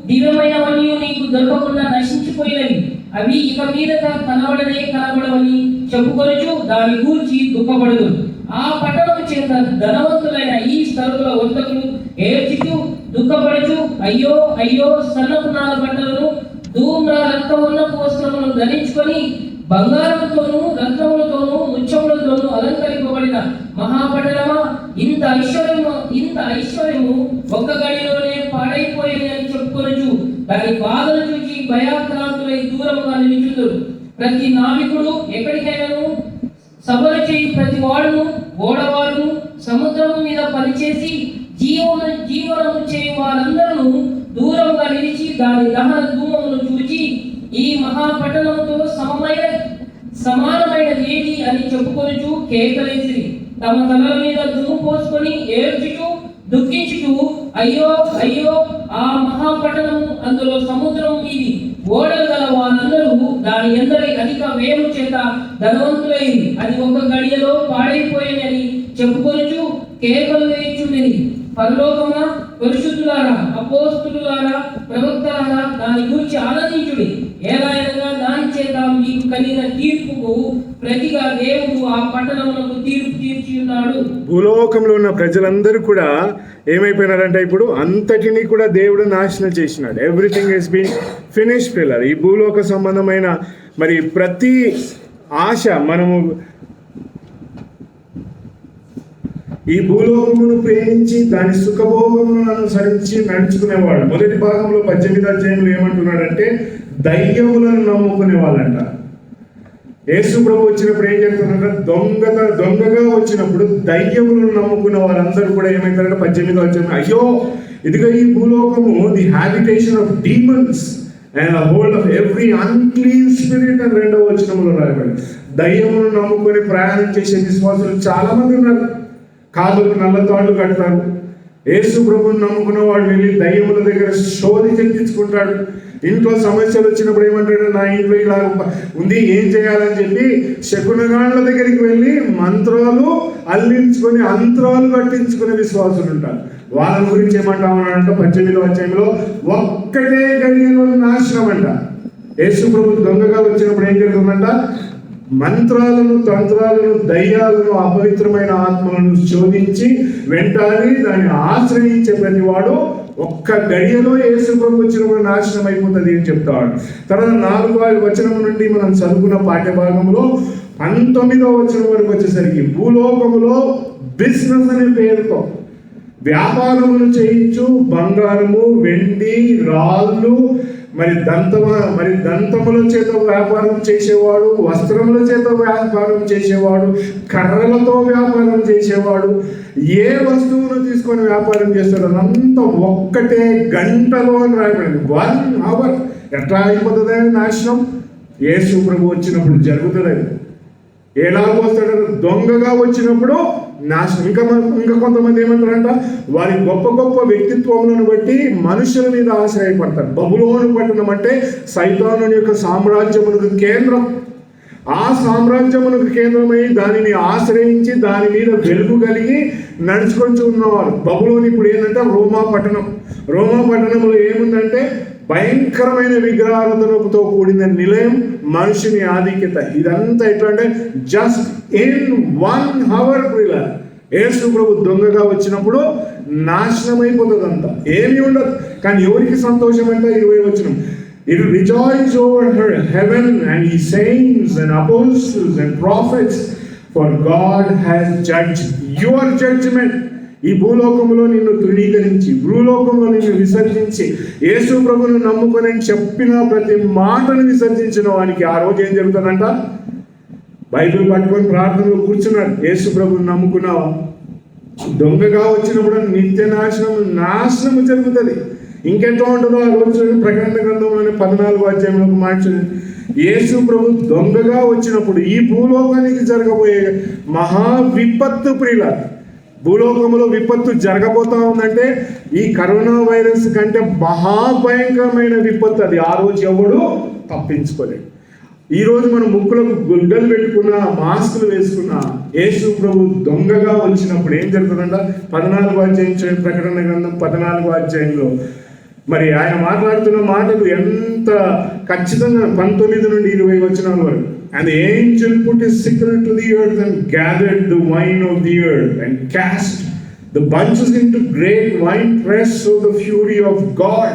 దివ్యమైనవనియు నీకు దొరకకుండా నశించిపోయినవి. అవి ఇక మీదట కనబడవని చెప్పుకొనుచు దాని గూర్చి దుఃఖపడదు. ఆ పట్టణము చేత ధనవంతులైన ఈ స్థలముల వర్తకులు ఏడ్చుచు దుఃఖపడుచు, అయ్యో అయ్యో, సన్నపునార బట్టలను, ధూమ్ర రక్తవర్ణపు వస్త్రములను ధరించుకొని బంగారంతోనూ, రత్నములతోనూ, ముత్యములతోనూ అలంకరింపబడిన మహాపట్టణమా, ఇంత ఐశ్వర్యము ఒక్క గడిలోనే పాడైపోయేది అని చెప్పుకొనుచు దాని బాధలు చూచి భయాక్రాంతులై దూరముగా నిలుచుదురు. ప్రతి నావికుడు ఎక్కడికైనాను సబరు చేయి ప్రతి వాడును, ఓడవాడును, సముద్రము మీద పనిచేసి జీవనము చేయు వారందరూ దూరంగా నిలిచి దాని దహన ధూమమును చూచి ఈ మహాపట్టణముతో సమానమైనది ఏది అని చెప్పుకొనుచు కేకలేసిరి. తమ తలల మీద దుమ్ము పోసుకొని ఏడ్చుచు దుఃఖించుచు, అయ్యో అయ్యో, ఆ మహాపట్టణము, అందులో సముద్రం మీది ఓడలు గల వారందరూ దాని ఎందరి అధిక వ్యయము చేత ధనవంతులైంది, అది ఒక గడియలో పాడైపోయేది అని చెప్పుకొనుచు కేకలు వేయుచుండేది. పరలోకమున పరిశుద్ధులారా, అపోస్తులులారా, ప్రవక్తలారా, దాని గురించి ఆనందించుడి. ఏలైనగా దాని కలిగిన తీర్పుకు ప్రతిగా దేవుడు ఆ పట్టణములకు తీర్పు తీర్చి ఉన్నాడు. భూలోకంలో ఉన్న ప్రజలందరూ కూడా ఏమైపోయినారంటే ఇప్పుడు అంతటినీ కూడా దేవుడు నాశనం చేసినాడు. Everything has been finished pillar. ఈ భూలోక సంబంధమైన మరి ప్రతి ఆశ మనము ఈ భూలోకమును ప్రేమించి దాని సుఖభోగములను అనుసరించి నడుచుకునేవాడు. మొదటి భాగంలో 18వ అధ్యాయంలో ఏమంటున్నాడంటే దయ్యములను నమ్ముకునే వాళ్ళంట. యేసు ప్రభు వచ్చినప్పుడు ఏం చెప్తున్నారంటే దొంగగా వచ్చినప్పుడు దయ్యములను నమ్ముకున్న వాళ్ళందరూ కూడా ఏమైతారంటే 18వ అధ్యాయం, అయ్యో ఇదిగో ఈ భూలోకము the habitation of demons and the hold of every unclean spirit అని 2వ వచనంలో రాయబడి. దయ్యములను నమ్ముకొని ప్రయాణం చేసే విశ్వాసులు చాలా మంది ఉన్నారు. కాళ్ళకు నల్ల తాళ్ళు కడతారు. యేసు ప్రభువుని నమ్ముకున్న వాడు వెళ్ళి దయ్యముల దగ్గర శోధి చెప్పించుకుంటాడు. ఇంట్లో సమస్యలు వచ్చినప్పుడు ఏమంటాడు, నా ఇంట్లో ఇలా ఉంది ఏం చేయాలని చెప్పి శకునగాళ్ళ దగ్గరికి వెళ్ళి మంత్రాలు అల్లించుకొని అంతరాలు కట్టించుకునే విశ్వాసులు ఉంటారు. వాళ్ళ గురించి ఏమంటామన్నాడంట 18వ అధ్యాయంలో, ఒక్కటే గడియలో నాశనం అంట. యేసు ప్రభు దొంగగా వచ్చినప్పుడు ఏం జరుగుతుందంట, మంత్రాలను తంత్రాలను దయ్యాలను అపవిత్రమైన ఆత్మలను శోధించి వెంటాడి దాన్ని ఆశ్రయించే ప్రతి వాడు ఒక్క గడియలో యేసు ప్రభు వచ్చినప్పుడు నాశనం అయిపోతుంది అని చెప్తాడు. తర్వాత 4వ వచనం నుండి మనం చదువుకున్న పాఠ్యభాగంలో 19వ వచనం వరకు వచ్చేసరికి భూలోకములో బిజినెస్ అనే పేరుతో వ్యాపారములు చేయించు బంగారము, వెండి, రాళ్ళు, మరి దంతముల చేత వ్యాపారం చేసేవాడు, వస్త్రముల చేత వ్యాపారం చేసేవాడు, కర్రలతో వ్యాపారం చేసేవాడు, ఏ వస్తువును తీసుకొని వ్యాపారం చేస్తాడు అదంతా ఒక్కటే గంటలో అని రాయబడింది. 1 hour. ఎట్లా అయిపోతుంది నాశనం? యేసు ప్రభు వచ్చినప్పుడు జరుగుతుంది. ఎలాగో వస్తాడు? దొంగగా వచ్చినప్పుడు నాశనం. ఇంకా కొంతమంది ఏమంటారంట, వారి గొప్ప గొప్ప వ్యక్తిత్వములను బట్టి మనుషుల మీద ఆశ్రయపడతారు. బబులోను పట్టణం అంటే సైతాను యొక్క సామ్రాజ్యమునకు కేంద్రం. ఆ సామ్రాజ్యమునకు కేంద్రమై దానిని ఆశ్రయించి దాని మీద వెలుగు కలిగి నడుచుకొని ఉన్నవారు. బబులోను ఇప్పుడు ఏంటంటే రోమా పట్టణం. రోమా పట్టణంలో ఏముందంటే భయంకరమైన విగ్రహారాధనతో కూడిన నిలయం, మనుషుని ఆధిక్యత. ఇదంతా ఎట్లా అంటే జస్ట్ ఇన్ 1 hour ప్రియులారా యేసు ప్రభు దొంగగా వచ్చినప్పుడు నాశనం అయిపోతుంది. అంతా ఏమీ ఉండదు. కానీ ఎవరికి సంతోషం అంటే 20వ వచనం, it will rejoice over her heaven and his saints and apostles and prophets, for God has judged your judgment. ఈ భూలోకంలో నిన్ను తృణీకరించి, భూలోకంలో నిన్ను విసర్జించి, యేసు ప్రభువును నమ్ముకొని చెప్పిన ప్రతి మాటను విసర్జించిన వానికి ఆ రోజు ఏం జరుగుతుందంట, బైబిల్ పట్టుకొని ప్రార్థనలో కూర్చున్నాడు. యేసు ప్రభువును నమ్ముకున్నావా, దొంగగా వచ్చినప్పుడు నిత్య నాశనము జరుగుతుంది. ఇంకెట్లా ఉంటుందో ఆ రోజు ప్రకటన గ్రంథంలోనే 14వ అధ్యాయంలోకి మార్చింది. యేసు ప్రభు దొంగగా వచ్చినప్పుడు ఈ భూలోకానికి జరగబోయే మహా విపత్తు ప్రియుల, భూలోకంలో విపత్తు జరగబోతా ఉందంటే ఈ కరోనా వైరస్ కంటే మహాభయంకరమైన విపత్తు అది. ఆ రోజు ఎవడు తప్పించుకోలేడు. ఈరోజు మనం ముక్కులకు గుడ్డలు పెట్టుకున్నా, మాస్కులు వేసుకున్నా, యేసు ప్రభు దొంగగా వచ్చినప్పుడు ఏం జరుగుతుందంట 14వ అధ్యాయం ప్రకటన గ్రంథం 14వ అధ్యాయంలో మరి ఆయన మాట్లాడుతున్న మాటలు ఎంత ఖచ్చితంగా 19 నుండి 20 వచనాల వరకు. And the angel put his sickle to the earth and gathered the wine of the earth and cast the bunches into great wine press of the fury of God.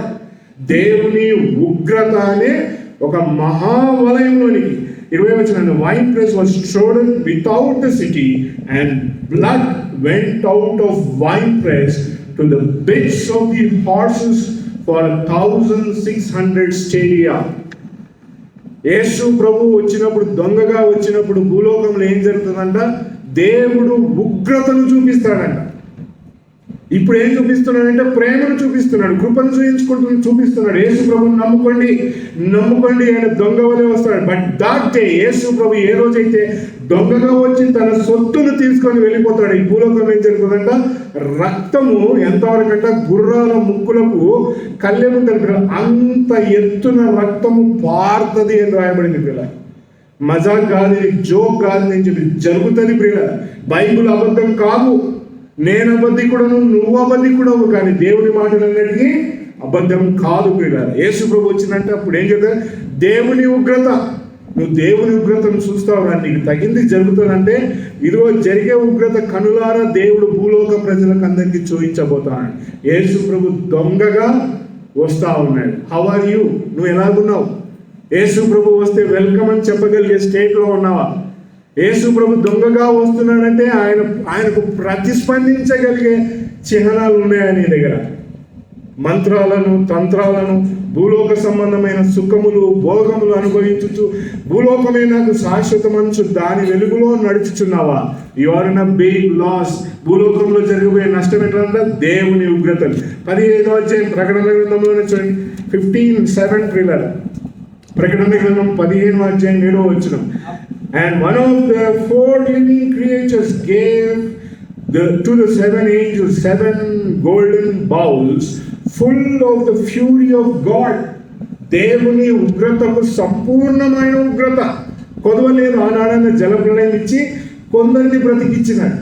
దేవుని ఉగ్రత అనే ఒక మహావలయంలోనికి 20వ వచనం, the wine press was trodden without the city and blood went out of wine press to the bits of the horses for 1,600 stadia. యేసు ప్రభు వచ్చినప్పుడు దొంగగా వచ్చినప్పుడు భూలోకంలో ఏం జరుగుతుందంట, దేవుడు ఉగ్రతను చూపిస్తాడంట. ఇప్పుడు ఏం చూపిస్తున్నాడంటే ప్రేమను చూపిస్తున్నాడు, కృపను చూపిస్తున్నాడు. యేసు ప్రభుని నమ్ముకోండి ఆయన దొంగ వలె వస్తాడు. బట్ దట్ డే యేసు ప్రభు ఏ రోజైతే దొంగగా వచ్చి తన సొత్తును తీసుకొని వెళ్ళిపోతాడు, ఈ భూలోకం ఏం జరుగుతుందంట, రక్తము ఎంతవరకంట గుర్రాల ముక్కులకు కళ్ళెముంటారు అంత ఎత్తున రక్తము పారుతుంది అని రాయబడింది పిల్ల. మజాక్ కాదు, జోక్ కాదు అని చెప్పి జరుగుతుంది ప్రియుల. బైబిల్ అబద్ధం కాదు. నేను అబద్ధికుడను, నువ్వు అబద్ధికుడవు, కానీ దేవుని మాటలన్నిటికీ అబద్ధం కాదు ప్రియుల. యేసు ప్రభు వచ్చిందంటే అప్పుడు ఏం చెప్తారు, దేవుని ఉగ్రత నువ్వు దేవుని ఉగ్రతను చూస్తావు, నీకు తగింది జరుగుతుందంటే ఇదిగో జరిగే ఉగ్రత కనులారా దేవుడు భూలోక ప్రజలకు అందరికీ చూపించబోతాడు. యేసు ప్రభు దొంగగా వస్తా ఉన్నాడు. How are you? నువ్వు ఎలాగున్నావు? యేసు ప్రభు వస్తే వెల్కమ్ అని చెప్పగలిగే స్టేట్లో ఉన్నావా? యేసు ప్రభు దొంగగా వస్తున్నాడంటే ఆయనకు ప్రతిస్పందించగలిగే చిహ్నాలు ఉన్నాయా నీ దగ్గర? మంత్రాలను, తంత్రాలను, భూలోక సంబంధమైన సుఖములు, భోగములు అనుభవించుచు భూలోకమే నాకు శాశ్వతమంచు దాని వెలుగులో నడుచుచున్నావా? You are in a big loss. భూలోకంలో జరిగిపోయే నష్టం ఎట్లంటే దేవుని ఉగ్రతలు. 15వ అధ్యాయం ప్రకటన గ్రంథంలోనే చూడండి, 15:7 ట్రిల్లర్. ప్రకటన గ్రంథం 15వ అధ్యాయం 7వ వచనం. And one of the 4 living creatures gave to the 7 angels 7 golden bowls full of the fury of God. దేవుని ఉగ్రతకు సంపూర్ణమైన ఉగ్రత కొదవలేదు. ఆనాడైన జలప్రళయం ఇచ్చి కొందరిని బ్రతికిచ్చినాడు.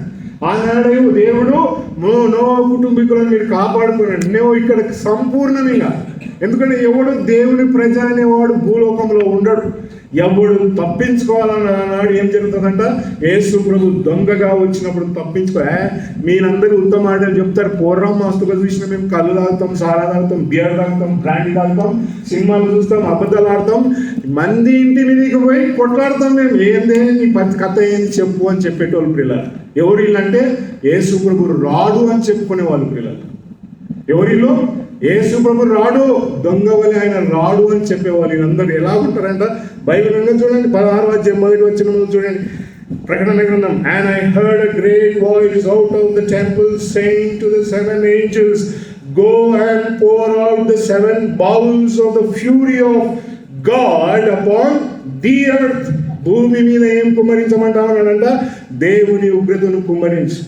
ఆనాడు దేవుడు నోవా కుటుంబీకులను మీరు కాపాడుకున్నాడు. నువ్వు ఇక్కడ సంపూర్ణంగా, ఎందుకంటే ఎవడు దేవుని ప్రజ అనేవాడు భూలోకంలో ఉండడు. ఎవడు తప్పించుకోవాలని అన్నాడు. ఏం జరుగుతుందంట? యేసు ప్రభు దొంగగా వచ్చినప్పుడు మీరందరూ ఉత్తమ మాటలు చెప్తారు. పూర్వం మస్తుగా చూసిన మేము కళ్ళు తాగుతాం, సారా తాగుతాం, బియర్ తాగుతాం, బ్రాండీ తాగుతాం, సినిమాలు చూస్తాం, అబద్ధాలు ఆడతాం, మంది ఇంటి మీదకి పోయి కొట్లాడతాం. మేము ఏందే నీ కథ ఏంది చెప్పు అని చెప్పేటోళ్ళు పిల్లలు. ఎవరు వీళ్ళంటే యేసు ప్రభు రాడు అని చెప్పుకునే వాళ్ళు పిల్లలు. ఎవరిలో? యేసు ప్రభు రాడు, దొంగ వలె ఆయన రాడు అని చెప్పేవాళ్ళు. వీళ్ళందరూ ఎలా ఉంటారంట? బైబిల్ అంతా చూడండి, 16వ అధ్యాయం 1వ వచనంలో చూడండి, ప్రకటన గ్రంథం. And I heard a great voice out of the temple saying to the 7 angels, go and pour out the 7 bowls of the fury of God upon the earth. భూమి మీద ఏం కుమ్మరించమంటామన్నాడంట? దేవుని ఉగ్రతను కుమ్మరించు.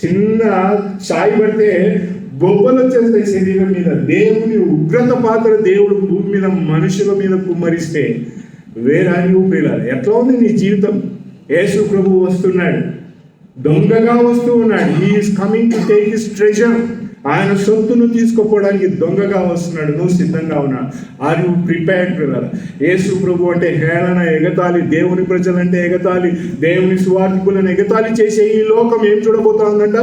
చిన్న చాయ్ పడితే గొప్పలు వచ్చేస్తాయి శరీరం మీద. దేవుని ఉగ్రత పాత్ర దేవుడు భూమి మీద మనుషుల మీద కుమ్మరిస్తే వేరాని ఊపిరాలి. ఎట్లా ఉంది నీ జీవితం? యేసు ప్రభు వస్తున్నాడు, దొంగగా వస్తూ ఉన్నాడు. He is coming to take his treasure. ఆయన సొత్తును తీసుకుపోవడానికి దొంగగా వస్తున్నాడు. నువ్వు సిద్ధంగా ఉన్నాడు. Are you prepared brother? Yesu ప్రభు అంటే హేళన, ఎగతాళి, దేవుని ప్రజలంటే ఎగతాళి, దేవుని సువార్థికులను ఎగతాళి చేసే ఈ లోకం ఏం చూడబోతా ఉందంట?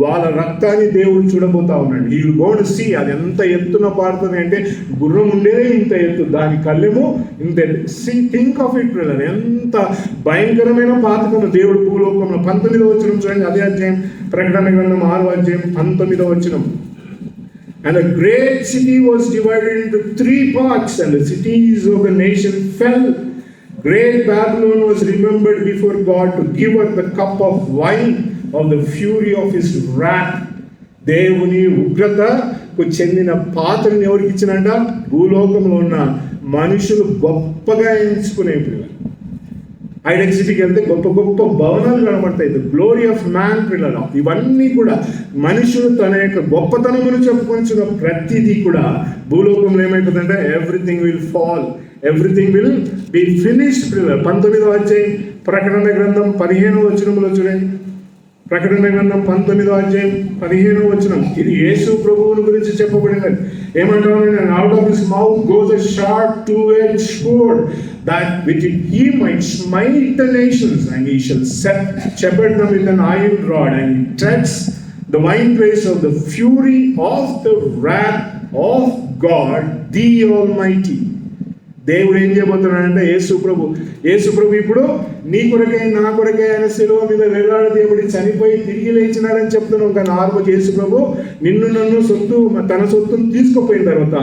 వాళ్ళ రక్తాన్ని దేవుడు చూడబోతా ఉన్నాడు. ఈ గోడ్ సీ. అది ఎంత ఎత్తున పారుతుంది అంటే గుర్రం ఉండేదే ఇంత ఎత్తు, దాని కళ్ళెమో ఇంత ఎత్తు. See, think of it brother. ఎంత భయంకరమైన పాతకము దేవుడు భూలోకంలో. 19వ వచనం చూడండి, అదే అధ్యాయం, ప్రకటన గ్రంథం 6వ అధ్యాయం 19వ వచనం. And a great city was divided into 3 parts, and the cities of the nation fell. Great Babylon was remembered before God to give her the cup of wine of the fury of his wrath. దేవుని ఉగ్రతకు చెందిన పాత్రని ఎవరికి ఇచ్చినంట? భూలోకంలో ఉన్న మనుషులు గొప్పగా ఎంచుకునే పిల్లలు. హైడెక్ సిటీకి వెళ్తే గొప్ప గొప్ప భవనాలు కనబడతాయి. ద గ్లోరీ ఆఫ్ మ్యాన్ పిల్లలు. ఇవన్నీ కూడా మనుషులు తన యొక్క గొప్పతనమును చెప్పుకొచ్చిన ప్రతిదీ కూడా భూలోకంలో ఏమైతుందంటే everything will fall, everything will be finished పిల్లలు. 19వ అధ్యాయం ప్రకటన గ్రంథం 15వ వచనంలో చూడండి. ప్రకటన గ్రంథం 19వ అధ్యాయం 15వ వచనం. ఇది యేసు ప్రభువుని గురించి చెప్పబడినది. ఏమంటారు? Out of his mouth goes a sharp two-edged sword that with it he might smite the nations, and he shall shepherd them with an iron rod, and he treads the winepress of the fury of the wrath of God the Almighty. దేవుడు ఏం చేయబోతున్నాడంటే యేసు ప్రభు ఇప్పుడు నీ కొరకై నా కొరకై ఆయన శిలువ మీద వేలాడ దేవుడి చనిపోయి తిరిగి లేచినాడని చెప్తున్నాం. కానీ ఆ రోజు యేసు ప్రభు నిన్ను నన్ను తన సొత్తును తీసుకుపోయిన తర్వాత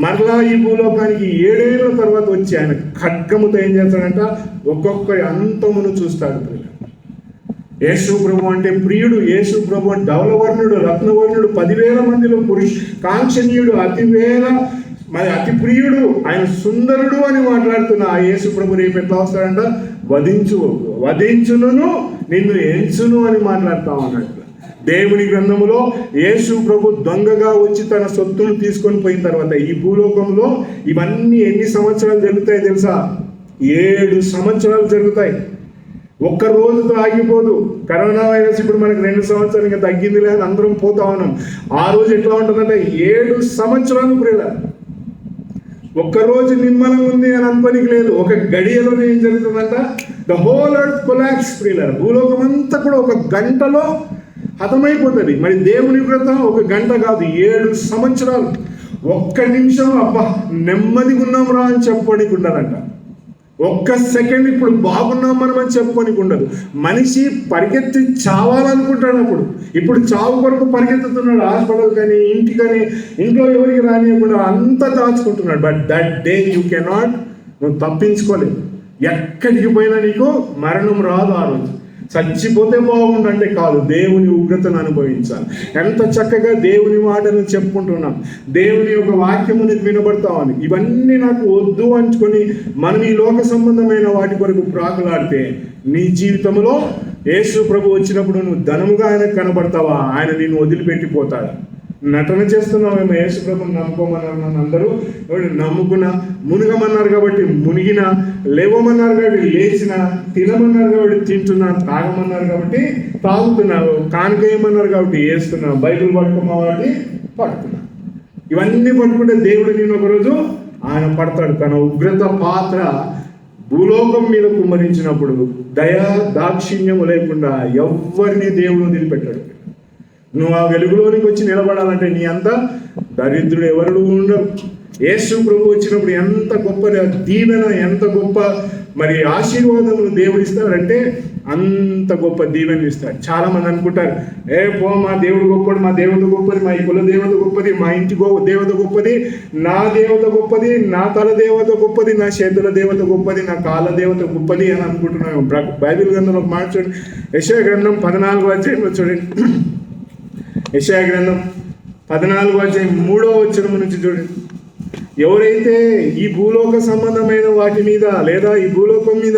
మరలా ఈ భూలోకానికి 7 ఏళ్ల తర్వాత వచ్చి ఆయన ఖడ్గముతో ఏం చేస్తాడంట? ఒక్కొక్కరి అంతమును చూస్తాడు. యేసు ప్రభు అంటే ప్రియుడు. యేసు ప్రభు అంటే ధవలవర్ణుడు, రత్నవర్ణుడు, 10,000 మందిలో కాంక్షణీయుడు, అతి ప్రియుడు, ఆయన సుందరుడు అని మాట్లాడుతున్న ఆ యేసు ప్రభు రేపు ఎట్లా వస్తాడంట? వధించును నిన్ను ఎంచును అని మాట్లాడుతా ఉన్నాడు. దేవుని గ్రంథములో యేసు ప్రభు దొంగగా వచ్చి తన సొత్తును తీసుకొని పోయిన తర్వాత ఈ భూలోకంలో ఇవన్నీ ఎన్ని సంవత్సరాలు జరుగుతాయి తెలుసా? 7 సంవత్సరాలు జరుగుతాయి. ఒక్క రోజుతో ఆగిపోదు. కరోనా వైరస్ ఇప్పుడు మనకి 2 సంవత్సరాలు ఇంకా తగ్గింది లేదు, అందరం పోతా ఉన్నాం. ఆ రోజు ఎట్లా ఉంటుందంటే 7 సంవత్సరాలు ప్రియుల ఒక్కరోజు నిమ్మలం ఉంది అని అనుకోనికి లేదు. ఒక గడియలో ఏం జరుగుతుందంట, ద హోల్ ఎర్త్ కొలాప్స్ ప్రియులారా. భూలోకం అంతా కూడా ఒక గంటలో హతమైపోతుంది. మరి దేవుని వ్రతం ఒక గంట కాదు, 7 సంవత్సరాలు. ఒక్క నిమిషం అబ్బా నెమ్మదిగా ఉన్నాం రా అని చెప్పుకోనికి ఉండదంట. ఒక్క సెకండ్ ఇప్పుడు బాగున్నాం మనం అని చెప్పుకోనికి ఉండదు. మనిషి పరిగెత్తి చావాలనుకుంటాడు. ఇప్పుడు చావు కొరకు పరిగెత్తుతున్నాడు. హాస్పిటల్ కానీ ఇంటి కానీ ఇంట్లో ఎవరికి రానియకుండా అంతా దాచుకుంటున్నాడు. But that day you cannot, నువ్వు తప్పించుకోలేదు. ఎక్కడికి పోయినా నీకు మరణం రాదు. ఆ రోజు చచ్చిపోతే బాగుండంటే కాదు, దేవుని ఉగ్రతను అనుభవించాలి. ఎంత చక్కగా దేవుని మాటను చెప్పుకుంటున్నాం, దేవుని యొక్క వాక్యము నీకు వినబడతామని. ఇవన్నీ నాకు వద్దు అంచుకొని మనం ఈ లోక సంబంధమైన వాటి కొరకు ప్రాకులాడితే నీ జీవితంలో యేసు ప్రభు వచ్చినప్పుడు నువ్వు ధనముగా ఆయనకు కనబడతావా? ఆయన నిన్ను వదిలిపెట్టిపోతాడా? నటన చేస్తున్నామేమో. యేసు ప్రభుని నమ్ముకోమన్నారు. నన్ను అందరూ నమ్ముకున్నా, మునిగమన్నారు కాబట్టి మునిగిన, లేవమన్నారు కాబట్టి లేచిన, తినమన్నారు కాబట్టి తింటున్నా, తాగమన్నారు కాబట్టి తాగుతున్నా, కానుకేయమన్నారు కాబట్టి వేస్తున్నా, బైబిల్ పట్టుకోమా కాబట్టి పడుతున్నా. ఇవన్నీ పట్టుకుంటే దేవుడు నేను ఒకరోజు ఆయన పడతాడు. తన ఉగ్రత పాత్ర భూలోకం మీద కుమ్మరించినప్పుడు దయా దాక్షిణ్యము లేకుండా ఎవ్వరిని దేవుడు వదిలిపెట్టాడు. నువ్వు ఆ వెలుగులోనికి వచ్చి నిలబడాలంటే నీ అంత దరిద్రుడు ఎవరు ఉండరు. యేసు ప్రభు వచ్చినప్పుడు ఎంత గొప్ప దీవెన, ఎంత గొప్ప మరి ఆశీర్వాదములు దేవుడు ఇస్తాడంటే అంత గొప్ప దీవెనలు ఇస్తాడు. చాలా మంది అనుకుంటారు, మా దేవుడు గొప్పది, మా దేవత గొప్పది, మా కుల దేవత గొప్పది, మా ఇంటి దేవత గొప్పది, నా దేవత గొప్పది, నా తల దేవత గొప్పది, నా చేతుల దేవత గొప్పది, నా కాళ్ళ దేవత గొప్పది అని అనుకుంటున్నాను. బైబిల్ గ్రంథంలో ఒక మాట చూడండి, యెషయా గ్రంథం 14వ అధ్యాయంలో చూడండి. యెషయా గ్రంథం 14వ అధ్యాయం 3వ వచనం నుంచి చూడండి. ఎవరైతే ఈ భూలోక సంబంధమైన వాటి మీద లేదా ఈ భూలోకం మీద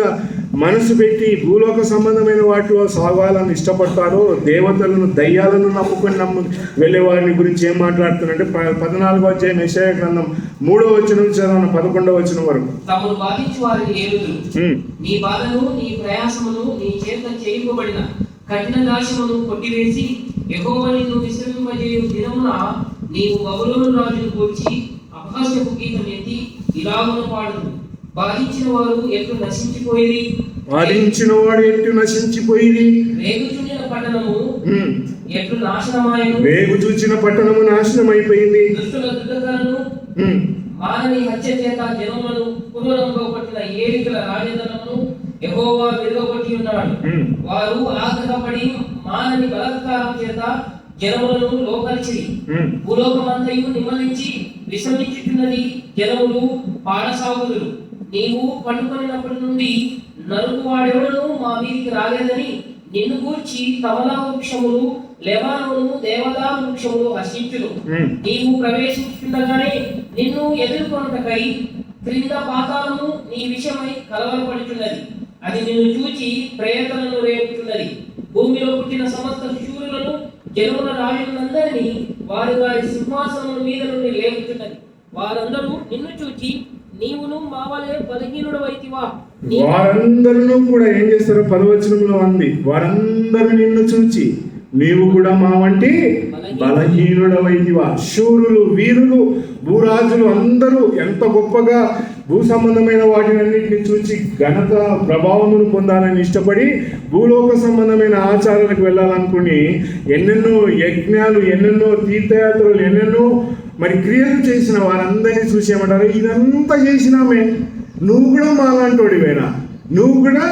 మనసు పెట్టి భూలోక సంబంధమైన వాటిలో సాగాలని ఇష్టపడతారో, దేవతలను దయ్యాలను నమ్ముకొని వెళ్ళే వారిని గురించి ఏం మాట్లాడుతున్నారంటే 14వ అధ్యాయం యెషయా గ్రంథం 3వ వచనం చదవన 11వ వచనం వరకు. తమను బాధించు వారిని ఏలుదురు, నీ బాధను నీ ప్రయాసమును నీ చేత చేయింపబడిన కఠిన దాశమును కొట్టివేసి యెహోవా నిన్ను విశ్రమింపజేయు దినమున నీవు బబులోను రాజును కూర్చి అపహాస్యపు గీతం ఎత్తి ఇలాగున పాడును, బాధించిన వారు ఎట్లు నశించిపోయి, బాధించిన వాడు ఎట్లు నశించిపోయి, వేగుచుండిన పట్టణము ఎట్లు నాశనమాయను, వేగు చూచిన పట్టణము నాశనమైపోయింది. దుష్టుల దుర్గలను మానని హత్య చేత జనములను పూర్వరంలో పట్టిన ఏలికల రాజధనమును యెహోవా విరుగగొట్టి ఉన్నాడు. వారు ఆగ్రహపడి మానని బలాత్కారం చేత జనములను లోపరిచిరి. భూలోకమంతయు నిమ్మలించి విశ్రమించుచున్నది, జనములు పాడసాగుదురు. నీవు పండుకొనినప్పటి నుండి నరుకు వాడెవడను మా మీదికి రాలేదని నిన్ను గూర్చి కమలా వృక్షములు, లెబానోను దేవదారు వృక్షములు హర్షించును. నీవు ప్రవేశించుండగానే నిన్ను ఎదుర్కొనుటకై క్రింద పాతాళము నీ విషయమై కలవరపడుచున్నది. అది నిన్ను చూచి ప్రేతలను రేపుతున్నది. భూమిలో పుట్టిన సమస్త శూరులను, జనముల రాజులందరినీ వారి వారి సింహాసనముల మీద నుండి లేపుతున్నది. వారందరూ నిన్ను చూచి నీవును మావలే బలహీనుడవైతివా. వారందరూ కూడా ఏం చేస్తారు? 10వ వచనంలో ఉంది, వారందరూ నిన్ను చూచి నీవు కూడా మా వంటి బలహీనుడవైతివా. శూరులు, వీరులు, భూరాజులు అందరూ ఎంత గొప్పగా భూ సంబంధమైన వాటినన్నింటినీ చూచి ఘనత ప్రభావమును పొందాలని ఇష్టపడి భూలోక సంబంధమైన ఆచారాలకు వెళ్ళాలనుకుని ఎన్నెన్నో యజ్ఞాలు, ఎన్నెన్నో తీర్థయాత్రలు, ఎన్నెన్నో మరి క్రియలు చేసిన వారందరినీ చూసి ఏమంటారు? ఇదంతా చేసినామే, నువ్వు కూడా మాలాంటోడివేనా, నువ్వు కూడా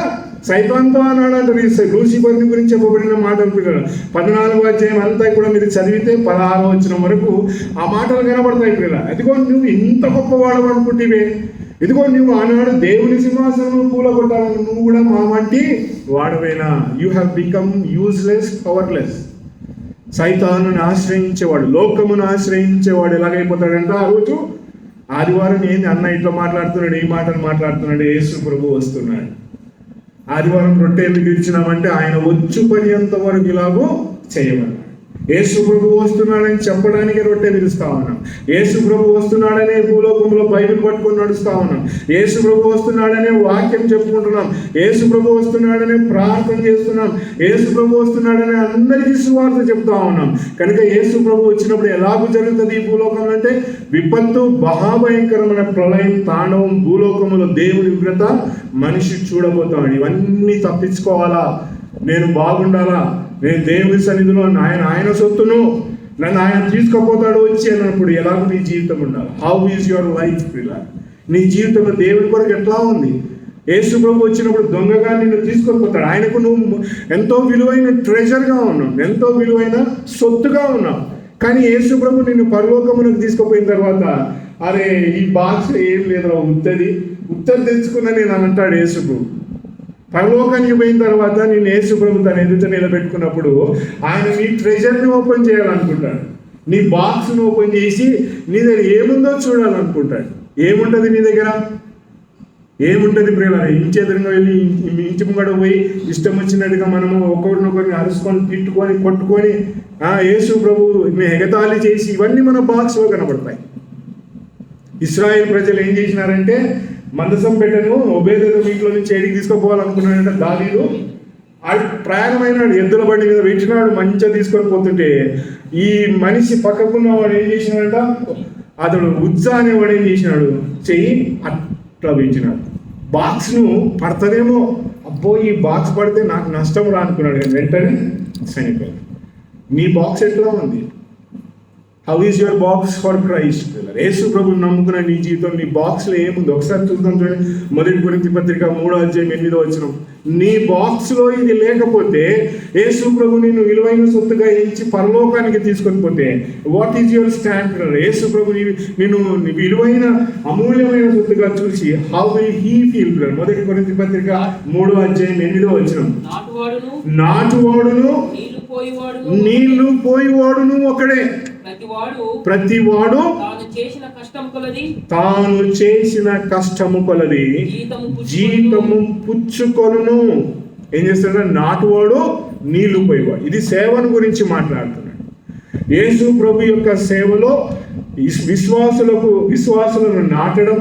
సైతాంతో అన్నాడంటే లూసిఫర్ని గురించి చెప్పబడిన మాట అనుకుంటారు. 14వ అధ్యాయం అంతా కూడా మీరు చదివితే 16వ వచనం వరకు ఆ మాటలు కనబడతాయి. పిల్లలు, అదిగో నువ్వు ఇంత గొప్పవాడు అనుకుంటేవే, ఇదిగో నువ్వు ఆనాడు దేవుని సింహాసనం కూలగొట్టాలని నువ్వు కూడా మా వంటి వాడవేనా? You have become useless, powerless. సైతాను ఆశ్రయించేవాడు, లోకమును ఆశ్రయించేవాడు ఎలాగైపోతాడంటే ఆ రోజు ఆదివారం ఏంది అన్న ఇట్లా మాట్లాడుతున్నాడు, ఈ మాటలు మాట్లాడుతున్నాడు, యేసు ప్రభు వస్తున్నాడు. ఆదివారం రొట్టెలు ఇచ్చినామంటే ఆయన వచ్చు పర్యంత వరకు ఇలాగో చేయమన్నాడు. యేసు ప్రభు వస్తున్నాడని చెప్పడానికి రొట్టె విరుస్తా ఉన్నాం. యేసు ప్రభు వస్తున్నాడనే భూలోకంలో బైబిల్ పట్టుకొని నడుస్తా ఉన్నాం. యేసు ప్రభు వస్తున్నాడనే వాక్యం చెప్పుకుంటున్నాం. యేసు ప్రభు వస్తున్నాడనే ప్రార్థన చేస్తున్నాం. యేసు ప్రభు వస్తున్నాడనే అందరికీ సువార్త చెప్తా ఉన్నాం. కనుక యేసు ప్రభు వచ్చినప్పుడు ఎలాగూ జరుగుతుంది ఈ భూలోకంలో అంటే విపత్తు, మహాభయంకరమైన ప్రళయం, తాండవం, భూలోకములో దేవుని ఉగ్రత మనిషి చూడబోతాడు. ఇవన్నీ తప్పించుకోవాలా, నేను బాగుండాలా, నేను దేవుని సన్నిధిలో ఆయన సొత్తును నన్ను ఆయన తీసుకుపోతాడు వచ్చి అన్నప్పుడు ఎలాగో నీ జీవితం ఉండాలి. హౌ ఈజ్ యువర్ లైఫ్ ఇలా? నీ జీవితంలో దేవుని కొరకు ఎట్లా ఉంది? యేసు ప్రభు వచ్చినప్పుడు దొంగగా నిన్ను తీసుకొని పోతాడు. ఆయనకు నువ్వు ఎంతో విలువైన ట్రెజర్గా ఉన్నావు, ఎంతో విలువైన సొత్తుగా ఉన్నావు. కానీ యేసు ప్రభు నిన్ను పరలోకమునకు తీసుకుపోయిన తర్వాత అరే ఈ బాక్స్ ఏం లేదురా, ఉత్తది తెచ్చుకున్నా నేను అని అంటాడు యేసు ప్రభు. పరలోకానికి పోయిన తర్వాత నేను యేసు ప్రభు తన ఎదుట నిలబెట్టుకున్నప్పుడు ఆయన నీ ట్రెజర్ని ఓపెన్ చేయాలనుకుంటాడు. నీ బాక్స్ను ఓపెన్ చేసి నీ దగ్గర ఏముందో చూడాలనుకుంటాడు. ఏముంటుంది నీ దగ్గర? ఏముంటుంది ప్రియులారా? ఇంచెదురుగా వెళ్ళి ఇంటి ముంగడ పోయి ఇష్టం వచ్చినట్టుగా మనము ఒకరినొకరిని అరుచుకొని, తిట్టుకొని, కొట్టుకొని యేసు ప్రభు ఎగతాళి చేసి ఇవన్నీ మన బాక్స్లో కనబడతాయి. ఇశ్రాయేల్ ప్రజలు ఏం చేసినారంటే మందసం పెట్టను ఒబేదెదోము ఇంట్లో నుంచి ఏడికి తీసుకుపోవాలనుకున్నాడంట దావీదు. ప్రయాణమైనాడు, ఎద్దుల బండి మీద పెట్టినాడు, మంచిగా తీసుకొని పోతుంటే ఈ మనిషి పక్కకున్న వాడు ఏం చేసినాడంట, అతడు ఉజ్జా అనేవాడు ఏం చేసినాడు, చెయ్యి అట్లా పెంచినాడు. బాక్స్ను పడతదేమో, అబ్బో ఈ బాక్స్ పడితే నాకు నష్టం రా అనుకున్నాడు. వెంటనే చనిపోయాడు. నీ బాక్స్ ఎట్లా ఉంది? How is your box for Christ? Yesu ప్రభుని నమ్ముకున్న నీ జీవితం, నీ బాక్స్లో ఏముంది ఒకసారి చూద్దాం. చూడండి, 1 కొరింథీ పత్రిక 3:8 నీ బాక్స్లో ఇది లేకపోతే యేసు ప్రభు నిన్ను విలువైన సొత్తుగా ఎంచి పరలోకానికి తీసుకొని పోతే వాట్ ఈజ్ యువర్ స్టాండ్? యేసు ప్రభు నిన్ను విలువైన అమూల్యమైన సొత్తుగా చూసి హౌ విల్ హీ ఫీల్? 1 కొరింథీ పత్రిక 3:8 నాటువాడును నీళ్లు పోయివాడును ఒకడే. ప్రతివాడు తాను చేసిన కష్టము కొలది జీతము పుచ్చుకొనును. ఏం చేస్తాడు? నాటువాడు, నీళ్లు పోయేవాడు. ఇది సేవను గురించి మాట్లాడుతున్నాడు. యేసు ప్రభు యొక్క సేవలో విశ్వాసులను నాటడం,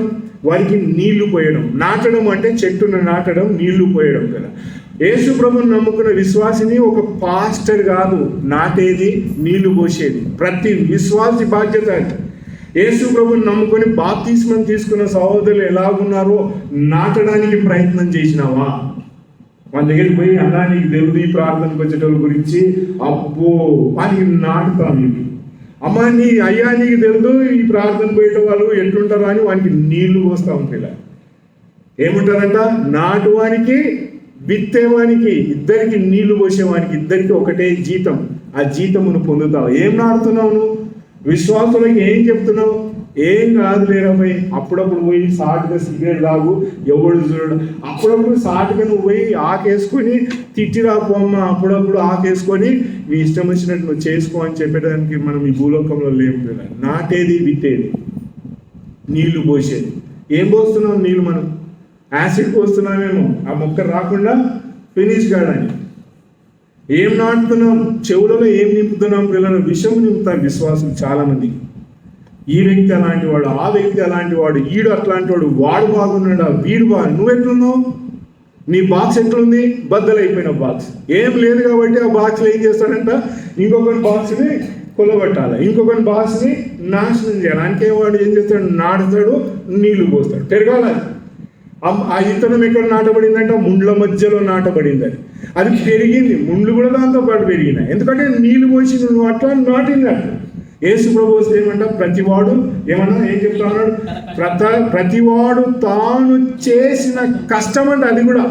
వారికి నీళ్లు పోయడం. నాటడం అంటే చెట్టును నాటడం, నీళ్లు పోయడం కదా. యేసు ప్రభుని నమ్ముకున్న విశ్వాసిని ఒక పాస్టర్ కాదు నాటేది, నీళ్లు పోసేది. ప్రతి విశ్వాసి బాధ్యత. యేసు ప్రభుని నమ్ముకొని బాప్తిస్మం తీసుకున్న సహోదరులు ఎలాగున్నారో నాటడానికి ప్రయత్నం చేసినావా? వాళ్ళ దగ్గరికి పోయి అన్నా నీకు దేవుడి ప్రార్థనకు వచ్చేటోళ్ళ గురించి అబ్బో వానికి నాటుతాం. ఇవి అమ్మా అయ్యా నీకు తెలుదు ఈ ప్రార్థన పోయేట వాళ్ళు ఎట్లుంటారో అని వానికి నీళ్లు పోస్తా ఉంటాయి. ఏముంటారంట? నాటువానికి విత్తేవానికి ఇద్దరికి నీళ్లు పోసేవానికి ఇద్దరికి ఒకటే జీతం. ఆ జీతమును పొందుతావు. ఏం నాడుతున్నావు నువ్వు? విశ్వాసులకి ఏం చెప్తున్నావు? ఏం కాదు లేరమ్మాయి, అప్పుడప్పుడు పోయి సాటుగా సిగరెట్ తాగు, ఎవడు చూడడం. అప్పుడప్పుడు సాటుగా నువ్వు పోయి ఆకేసుకొని తిట్టిరాపోమ్మ, అప్పుడప్పుడు ఆకేసుకొని నీ ఇష్టం వచ్చినట్టు నువ్వు చేసుకో అని చెప్పడానికి మనం ఈ భూలోకంలో లేము కదా. నాటేది, విత్తేది, నీళ్లు పోసేది. ఏం పోస్తున్నావు నీళ్ళు? మనం యాసిడ్ పోస్తున్నామేమో ఆ మొక్క రాకుండా ఫినిష్ కాడని. ఏం నాటుతున్నాం? చెవులలో ఏం నింపుతున్నాం? పిల్లలు విషం నింపుతారు విశ్వాసం చాలామంది. ఈ వ్యక్తి అలాంటి వాడు, ఆ వ్యక్తి అలాంటి వాడు, ఈడు అట్లాంటి వాడు, వాడు బాగున్నాడా, వీడు బాగా. నువ్వు ఎట్లున్నావు? నీ బాక్స్ ఎట్లుంది? బద్దలైపోయిన బాక్స్. ఏం లేదు కాబట్టి ఆ బాక్స్లో ఏం చేస్తాడంట, ఇంకొకరి బాక్స్ని కొలగొట్టాలి, ఇంకొకరి బాక్స్ని నాశనం చేయాలి. అంటే వాడు ఏం చేస్తాడు? నాటుతాడు, నీళ్లు పోస్తాడు, పెరగాలి. ఆ విత్తనం ఎక్కడ నాటబడిందంటే ముండ్ల మధ్యలో నాటబడింది. అది పెరిగింది, ముండ్లు కూడా దాంతో పాటు పెరిగినాయి. ఎందుకంటే నీళ్లు పోసి నువ్వు అట్లా నాటింది. అట్లా యేసు ప్రభు వస్తే ఏమంట? ప్రతివాడు ఏమన్నా ఏం చెప్తా ఉన్నాడు? ప్రతివాడు తాను చేసిన కష్టం అంటే అది కూడా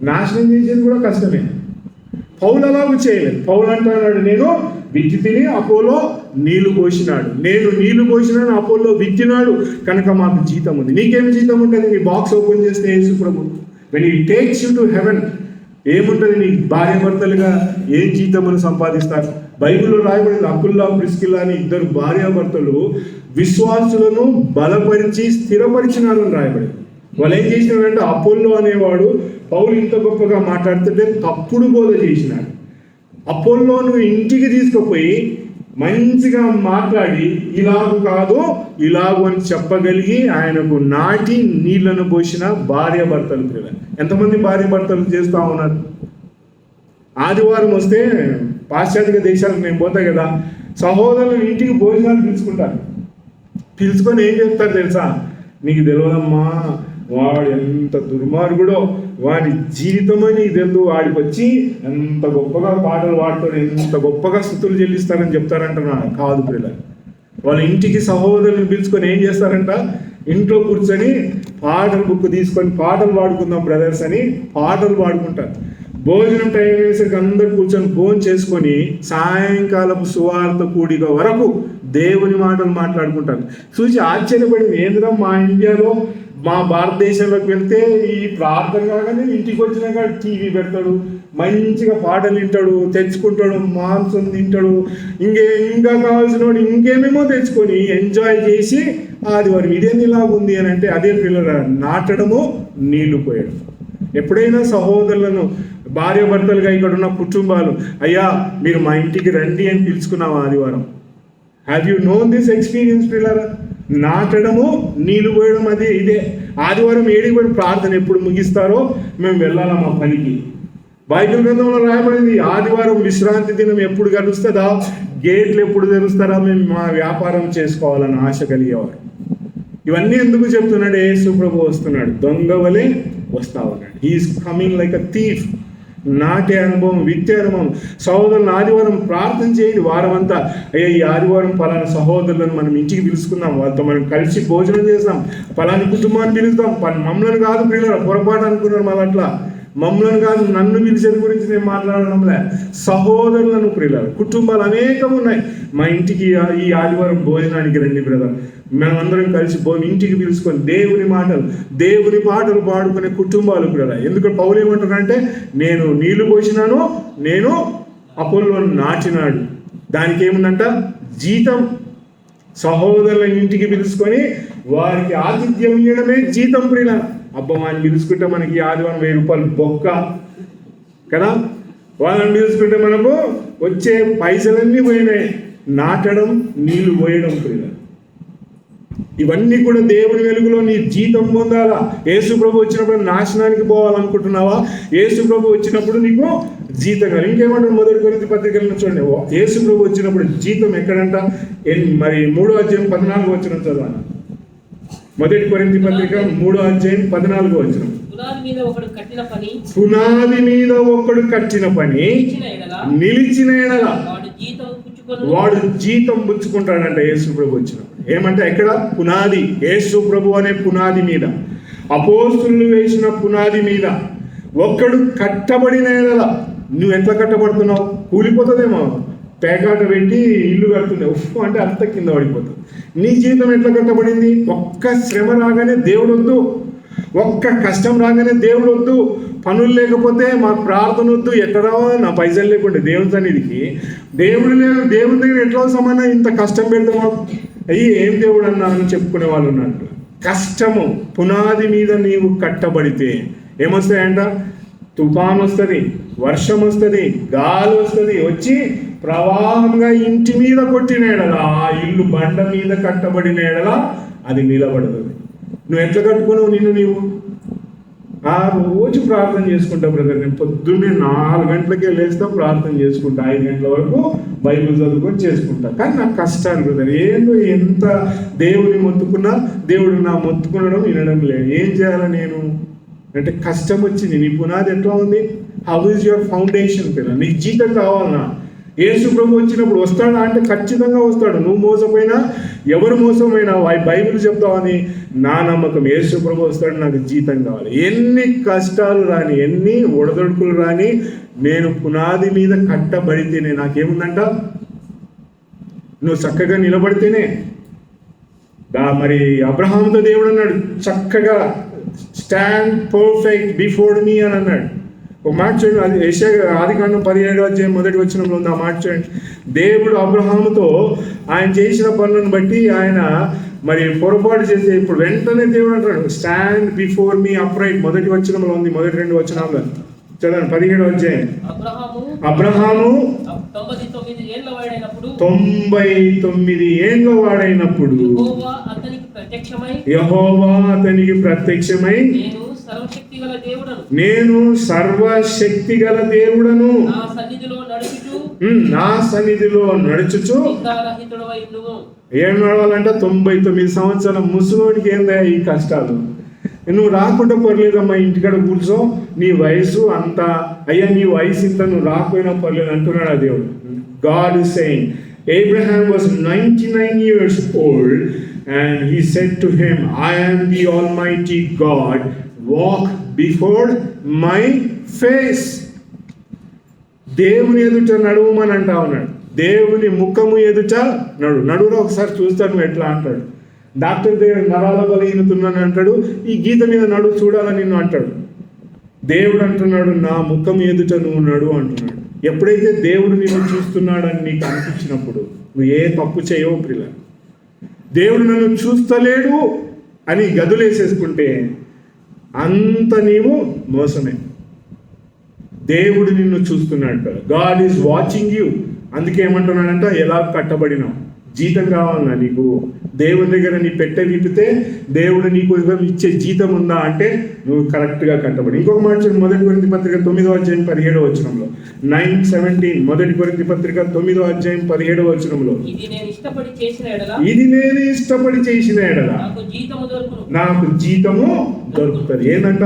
నాశనం చేసేది కూడా కష్టమే. పౌలు అలాగూ చేయలేదు. పౌలు అంటున్నాడు, నేను విత్తి తిని అపోలో నీళ్లు పోసినాడు, నేను నీళ్లు పోసినాడు, అపోలో విత్తినాడు, కనుక మాకు జీతం ఉంది. నీకేమి జీతం ఉంటుంది? నీ బాక్స్ ఓపెన్ చేస్తే యేసు ప్రభు when he takes you to heaven ఏముంటుంది? నీ భార్యాభర్తలుగా ఏం జీతమును సంపాదిస్తారు? బైబిల్లో రాయబడింది, అకుల్లా ప్రిస్కిల్లా అని ఇద్దరు భార్యాభర్తలు విశ్వాసులను బలపరిచి స్థిరపరిచినారు అని రాయబడింది. వాళ్ళు ఏం చేసినారంటే అపోల్లో అనేవాడు పౌలు ఇంత గొప్పగా మాట్లాడుతుంటే తప్పుడు బోధ చేసినాడు. అపోల్లోను ఇంటికి తీసుకుపోయి మంచిగా మాట్లాడి ఇలాగూ కాదు ఇలాగూ అని చెప్పగలిగి ఆయనకు నాటి నీళ్లను పోసిన భార్య భర్తలు పిల్లలు. ఎంతమంది భార్య భర్తలు చేస్తూ ఉన్నారు? ఆదివారం వస్తే పాశ్చాత్య దేశాలకు నేను పోతా కదా, సహోదరులు ఇంటికి భోజనాలు పిలుచుకుంటారు. పిలుచుకొని ఏం చెప్తారు తెలుసా? నీకు తెలియదమ్మా, వాడు ఎంత దుర్మార్గుడో, వాడి జీవితమో నీకు తెలుసు, వాడికి వచ్చి ఎంత గొప్పగా పాటలు పాడుతాడు, ఎంత గొప్పగా స్తుతులు చెల్లిస్తారని చెప్తారంటున్నా. కాదు పిల్లలు, వాళ్ళ ఇంటికి సహోదరులను పిలుచుకొని ఏం చేస్తారంట? ఇంట్లో కూర్చొని పాటల బుక్ తీసుకొని పాటలు పాడుకుందాం బ్రదర్స్ అని పాటలు పాడుకుంటారు. భోజనం టైం వేసరికి అందరు కూర్చొని భోజనం చేసుకొని సాయంకాలపు సువార్త కూడిక వరకు దేవుని మాటలు మాట్లాడుకుంటారు. చూసి ఆశ్చర్యపడింది, ఏంద్రా మా ఇండియాలో మా భారతదేశంలోకి వెళ్తే ఈ ప్రార్థన కాగానే ఇంటికి వచ్చినాక టీవీ పెడతాడు, మంచిగా పాటలు వింటాడు, తెచ్చుకుంటాడు, మాంసం తింటాడు, ఇంకా కావాల్సిన వాడు ఇంకేమేమో తెచ్చుకొని ఎంజాయ్ చేసి ఆదివారం ఇదేంది ఇలాగుంది అని అంటే, అదే పిల్లల నాటడము, నీళ్లు పోయడం. ఎప్పుడైనా సహోదరులను భార్య భర్తలుగా ఇక్కడ ఉన్న కుటుంబాలు, అయ్యా మీరు మా ఇంటికి రండి అని పిలుచుకున్నాం ఆదివారం. Have you known this experience పిల్లరా? నాటడము, నీళ్లు పోయడం, అది ఇదే. ఆదివారం ఏడికి పోయి ప్రార్థన ఎప్పుడు ముగిస్తారో మేము వెళ్ళాలా మా పనికి. బైబిల్ గ్రంథంలో రాయబడింది, ఆదివారం విశ్రాంతి దినం ఎప్పుడు గడుస్తుందా, గేట్లు ఎప్పుడు తెరుస్తారా, మేము మా వ్యాపారం చేసుకోవాలని ఆశ కలిగేవారు. ఇవన్నీ ఎందుకు చెప్తున్నాడు? యేసు ప్రభు వస్తున్నాడు, దొంగ వలె వస్తా ఉన్నాడు. He's coming like a thief. నాటే అనుభవం, విత్తే అనుభవం. సహోదరులను ఆదివారం ప్రార్థన చేయండి వారం అంతా. అయ్యా ఈ ఆదివారం పలానా సహోదరులను మనం ఇంటికి పిలుచుకుందాం, వాళ్ళతో మనం కలిసి భోజనం చేస్తాం, పలాని కుటుంబాన్ని పిలుస్తాం. మమ్మల్ని కాదు పిల్లలు, పొరపాటు అనుకున్నారు మళ్ళీ అట్లా. మమ్మల్ని కాదు, నన్ను పిలిచేది గురించి నేను మాట్లాడడంలే, సహోదరులను ప్రియులారు. కుటుంబాలు అనేకం ఉన్నాయి. మా ఇంటికి ఈ ఆదివారం భోజనానికి రండి బ్రదర్, మేమందరం కలిసి ఇంటికి పిలుచుకొని దేవుని మాటలు, దేవుని పాటలు పాడుకునే కుటుంబాలు కూడా. ఎందుకంటే పౌలు ఏమంటారంటే, నేను నీళ్లు పోసినాను, నేను అపోల్లోను నాటినాడు. దానికి ఏముందంట? జీతం. సహోదరుల ఇంటికి పిలుచుకొని వారికి ఆతిథ్యం ఇవ్వడమే జీతం ప్రియుల. అబ్బమాని పిలుచుకుంటే మనకి ఆదివారం 1000 రూపాయలు బొక్క కదా, వాళ్ళని పిలుచుకుంటే మనకు వచ్చే పైసలన్నీ పోయినాయి. నాటడం, నీళ్లు పోయడం ప్రియుల. ఇవన్నీ కూడా దేవుని వెలుగులో నీ జీతం పొందాలా. యేసు ప్రభు వచ్చినప్పుడు నాశనానికి పోవాలనుకుంటున్నావా? యేసు ప్రభు వచ్చినప్పుడు నీకు జీతం కాదు. ఇంకేమంటారు? 1 కొరింథీ పత్రికలను చూడండి. యేసు ప్రభు వచ్చినప్పుడు జీతం ఎక్కడంట? మరి 3వ అధ్యాయం 14వ వచనం చదవాలి. 1 కొరింథీ పత్రిక 3వ అధ్యాయం 14వ వచనం. పునాది మీద ఒకడు కట్టిన పని నిలిచిన ఎడల వాడు జీతం పుచ్చుకుంటాడంట. యేసు ప్రభు వచ్చినప్పుడు ఏమంటే, ఎక్కడ? పునాది. యేసు ప్రభు అనే పునాది మీద, అపోస్తులు వేసిన పునాది మీద ఒక్కడు కట్టబడిన ఎడల. నువ్వు ఎట్లా కట్టబడుతున్నావు? కూలిపోతుందేమో, పేకాట పెట్టి ఇల్లు కడుతున్నావు అంటే అంత కింద పడిపోతుంది. నీ జీవితం ఎట్లా కట్టబడింది? ఒక్క శ్రమ రాగానే దేవుడు వద్దు, ఒక్క కష్టం రాగానే దేవుడు వద్దు, పనులు లేకపోతే మాకు ప్రార్థన వద్దు, ఎట్లా రావాలి? నా పైసలు లేకుంటే దేవుని సన్నిధికి దేవుడు లేదు, దేవుని దగ్గర ఎట్లా సమానం? ఇంత కష్టం పెడతామా? అయ్యి ఏం దేవుడు అన్నా అని చెప్పుకునే వాళ్ళు ఉన్నట్టు. కష్టము. పునాది మీద నీవు కట్టబడితే ఏమొస్తాయంట? తుఫాన్ వస్తుంది, వర్షం వస్తుంది, గాలి వస్తుంది, వచ్చి ప్రవాహంగా ఇంటి మీద కొట్టిన ఎడల, ఆ ఇల్లు బండ మీద కట్టబడిన ఎడల అది నిలబడుతుంది. నువ్వు ఎట్లా కట్టుకున్నావు నిన్ను నీవు? ఆ రోజు ప్రార్థన చేసుకుంటా బ్రదర్. నేను పొద్దున్నే 4 గంటలకే లేస్తా, ప్రార్థన చేసుకుంటా, 5 గంటల వరకు బైబిల్ చదువుకొని చేసుకుంటా. కానీ నాకు కష్టాలు బ్రదర్. ఏందో ఎంత దేవుని మొత్తుకున్నా దేవుడు నా మొత్తుకునడం వినడం లేదు. ఏం చేయాలి నేను అంటే? కష్టం వచ్చింది. నీ పునాది ఎట్లా ఉంది? హౌ ఈజ్ యువర్ ఫౌండేషన్ పిల్ల? నీకు జీతం కావాలన్నా యేసు ప్రభు వచ్చినప్పుడు వస్తాడా అంటే ఖచ్చితంగా వస్తాడు. నువ్వు మోసపోయినా, ఎవరు మోసమైనా బైబిల్ చెప్తావని నా నమ్మకం. యేసు ప్రభు వస్తాడు, నాకు జీతం కావాలి. ఎన్ని కష్టాలు రాని, ఎన్ని ఒడదొడుకులు రాని, నేను పునాది మీద కట్టబడితేనే నాకేముందంట? నువ్వు చక్కగా నిలబడితేనే. మరి అబ్రహాముతో దేవుడు అన్నాడు, చక్కగా స్టాండ్ పర్ఫెక్ట్ బిఫోర్ మీ అని అన్నాడు. ఒక మాట చూడండి, అది యెషయా ఆదికాండం 17వ అధ్యాయం 1వ వచనంలో ఉంది. ఆ మాట చూడండి. దేవుడు అబ్రహాముతో ఆయన చేసిన పనులను బట్టి ఆయన మరి పొరపాటు చేస్తే ఇప్పుడు వెంటనే దేవుడు అంటాడు, స్టాండ్ బిఫోర్ మీ అప్రైట్. 1వ వచనంలో ఉంది, మొదటి 2 వచనాల్లో. చదవండి 17వ అధ్యాయం. అబ్రహాము అబ్రహాము 99 ఏళ్ల వాడైనప్పుడు 99 ఏళ్ల వాడైనప్పుడు యెహోవా అతనికి ప్రత్యక్షమై యెహోవా అతనికి ప్రత్యక్షమై నేను సర్వశక్తి గల దేవుడను నా సన్నిధిలో నడుచుచు ఏం నడవాలంట? 99 సంవత్సరాల ముసలోనికి ఏందా ఈ కష్టాలు? నువ్వు రాకుండా పర్లేదమ్మా, ఇంటికాడ కూర్చో, నీ వయసు అంత, అయ్యా నీ వయసు ఇంత, నువ్వు రాకపోయినా పర్లేదు అంటున్నాడు ఆ దేవుడు. God is saying, Abraham was 99 years old and he said to him, I am the Almighty God, walk before my face. దేవుని ఎదుట నడువమని అంటా ఉన్నాడు. దేవుని ముఖము ఎదుట నడువులో ఒకసారి చూస్తాను నువ్వు ఎట్లా అంటాడు. డాక్టర్ దగ్గర నరాల బలహీనతున్నాను అంటాడు, ఈ గీత మీద నడువు చూడాలని నిన్ను అంటాడు. దేవుడు అంటున్నాడు, నా ముఖం ఎదుట నువ్వు నడువు అంటున్నాడు. ఎప్పుడైతే దేవుడు నిన్ను చూస్తున్నాడని నీకు అనిపించినప్పుడు నువ్వు ఏ తప్పు చేయవు ప్రియుల. దేవుడు నన్ను చూస్తలేడు అని గదులేసేసుకుంటే అంత నీవు మోసమే. దేవుడు నిన్ను చూస్తున్నాడు. God is watching you. అందుకే ఏమంటున్నాడంట, ఎలా కట్టబడినావు, జీతం కావాలన్నా నీకు దేవుని దగ్గర నీ పెట్టె విప్పితే దేవుడు నీకు ఇచ్చే జీతం ఉందా అంటే నువ్వు కరెక్ట్గా కట్టబడి. ఇంకొక మాట చూడండి, 1 కొరింథీ పత్రిక 9వ అధ్యాయం 17వ వచనంలో, 9:17, 1 కొరింథీ పత్రిక 9వ అధ్యాయం 17వ వచనంలో, ఇది నేను ఇష్టపడి చేసిన ఎడల నాకు జీతము దొరుకుతుంది. ఏంటంట?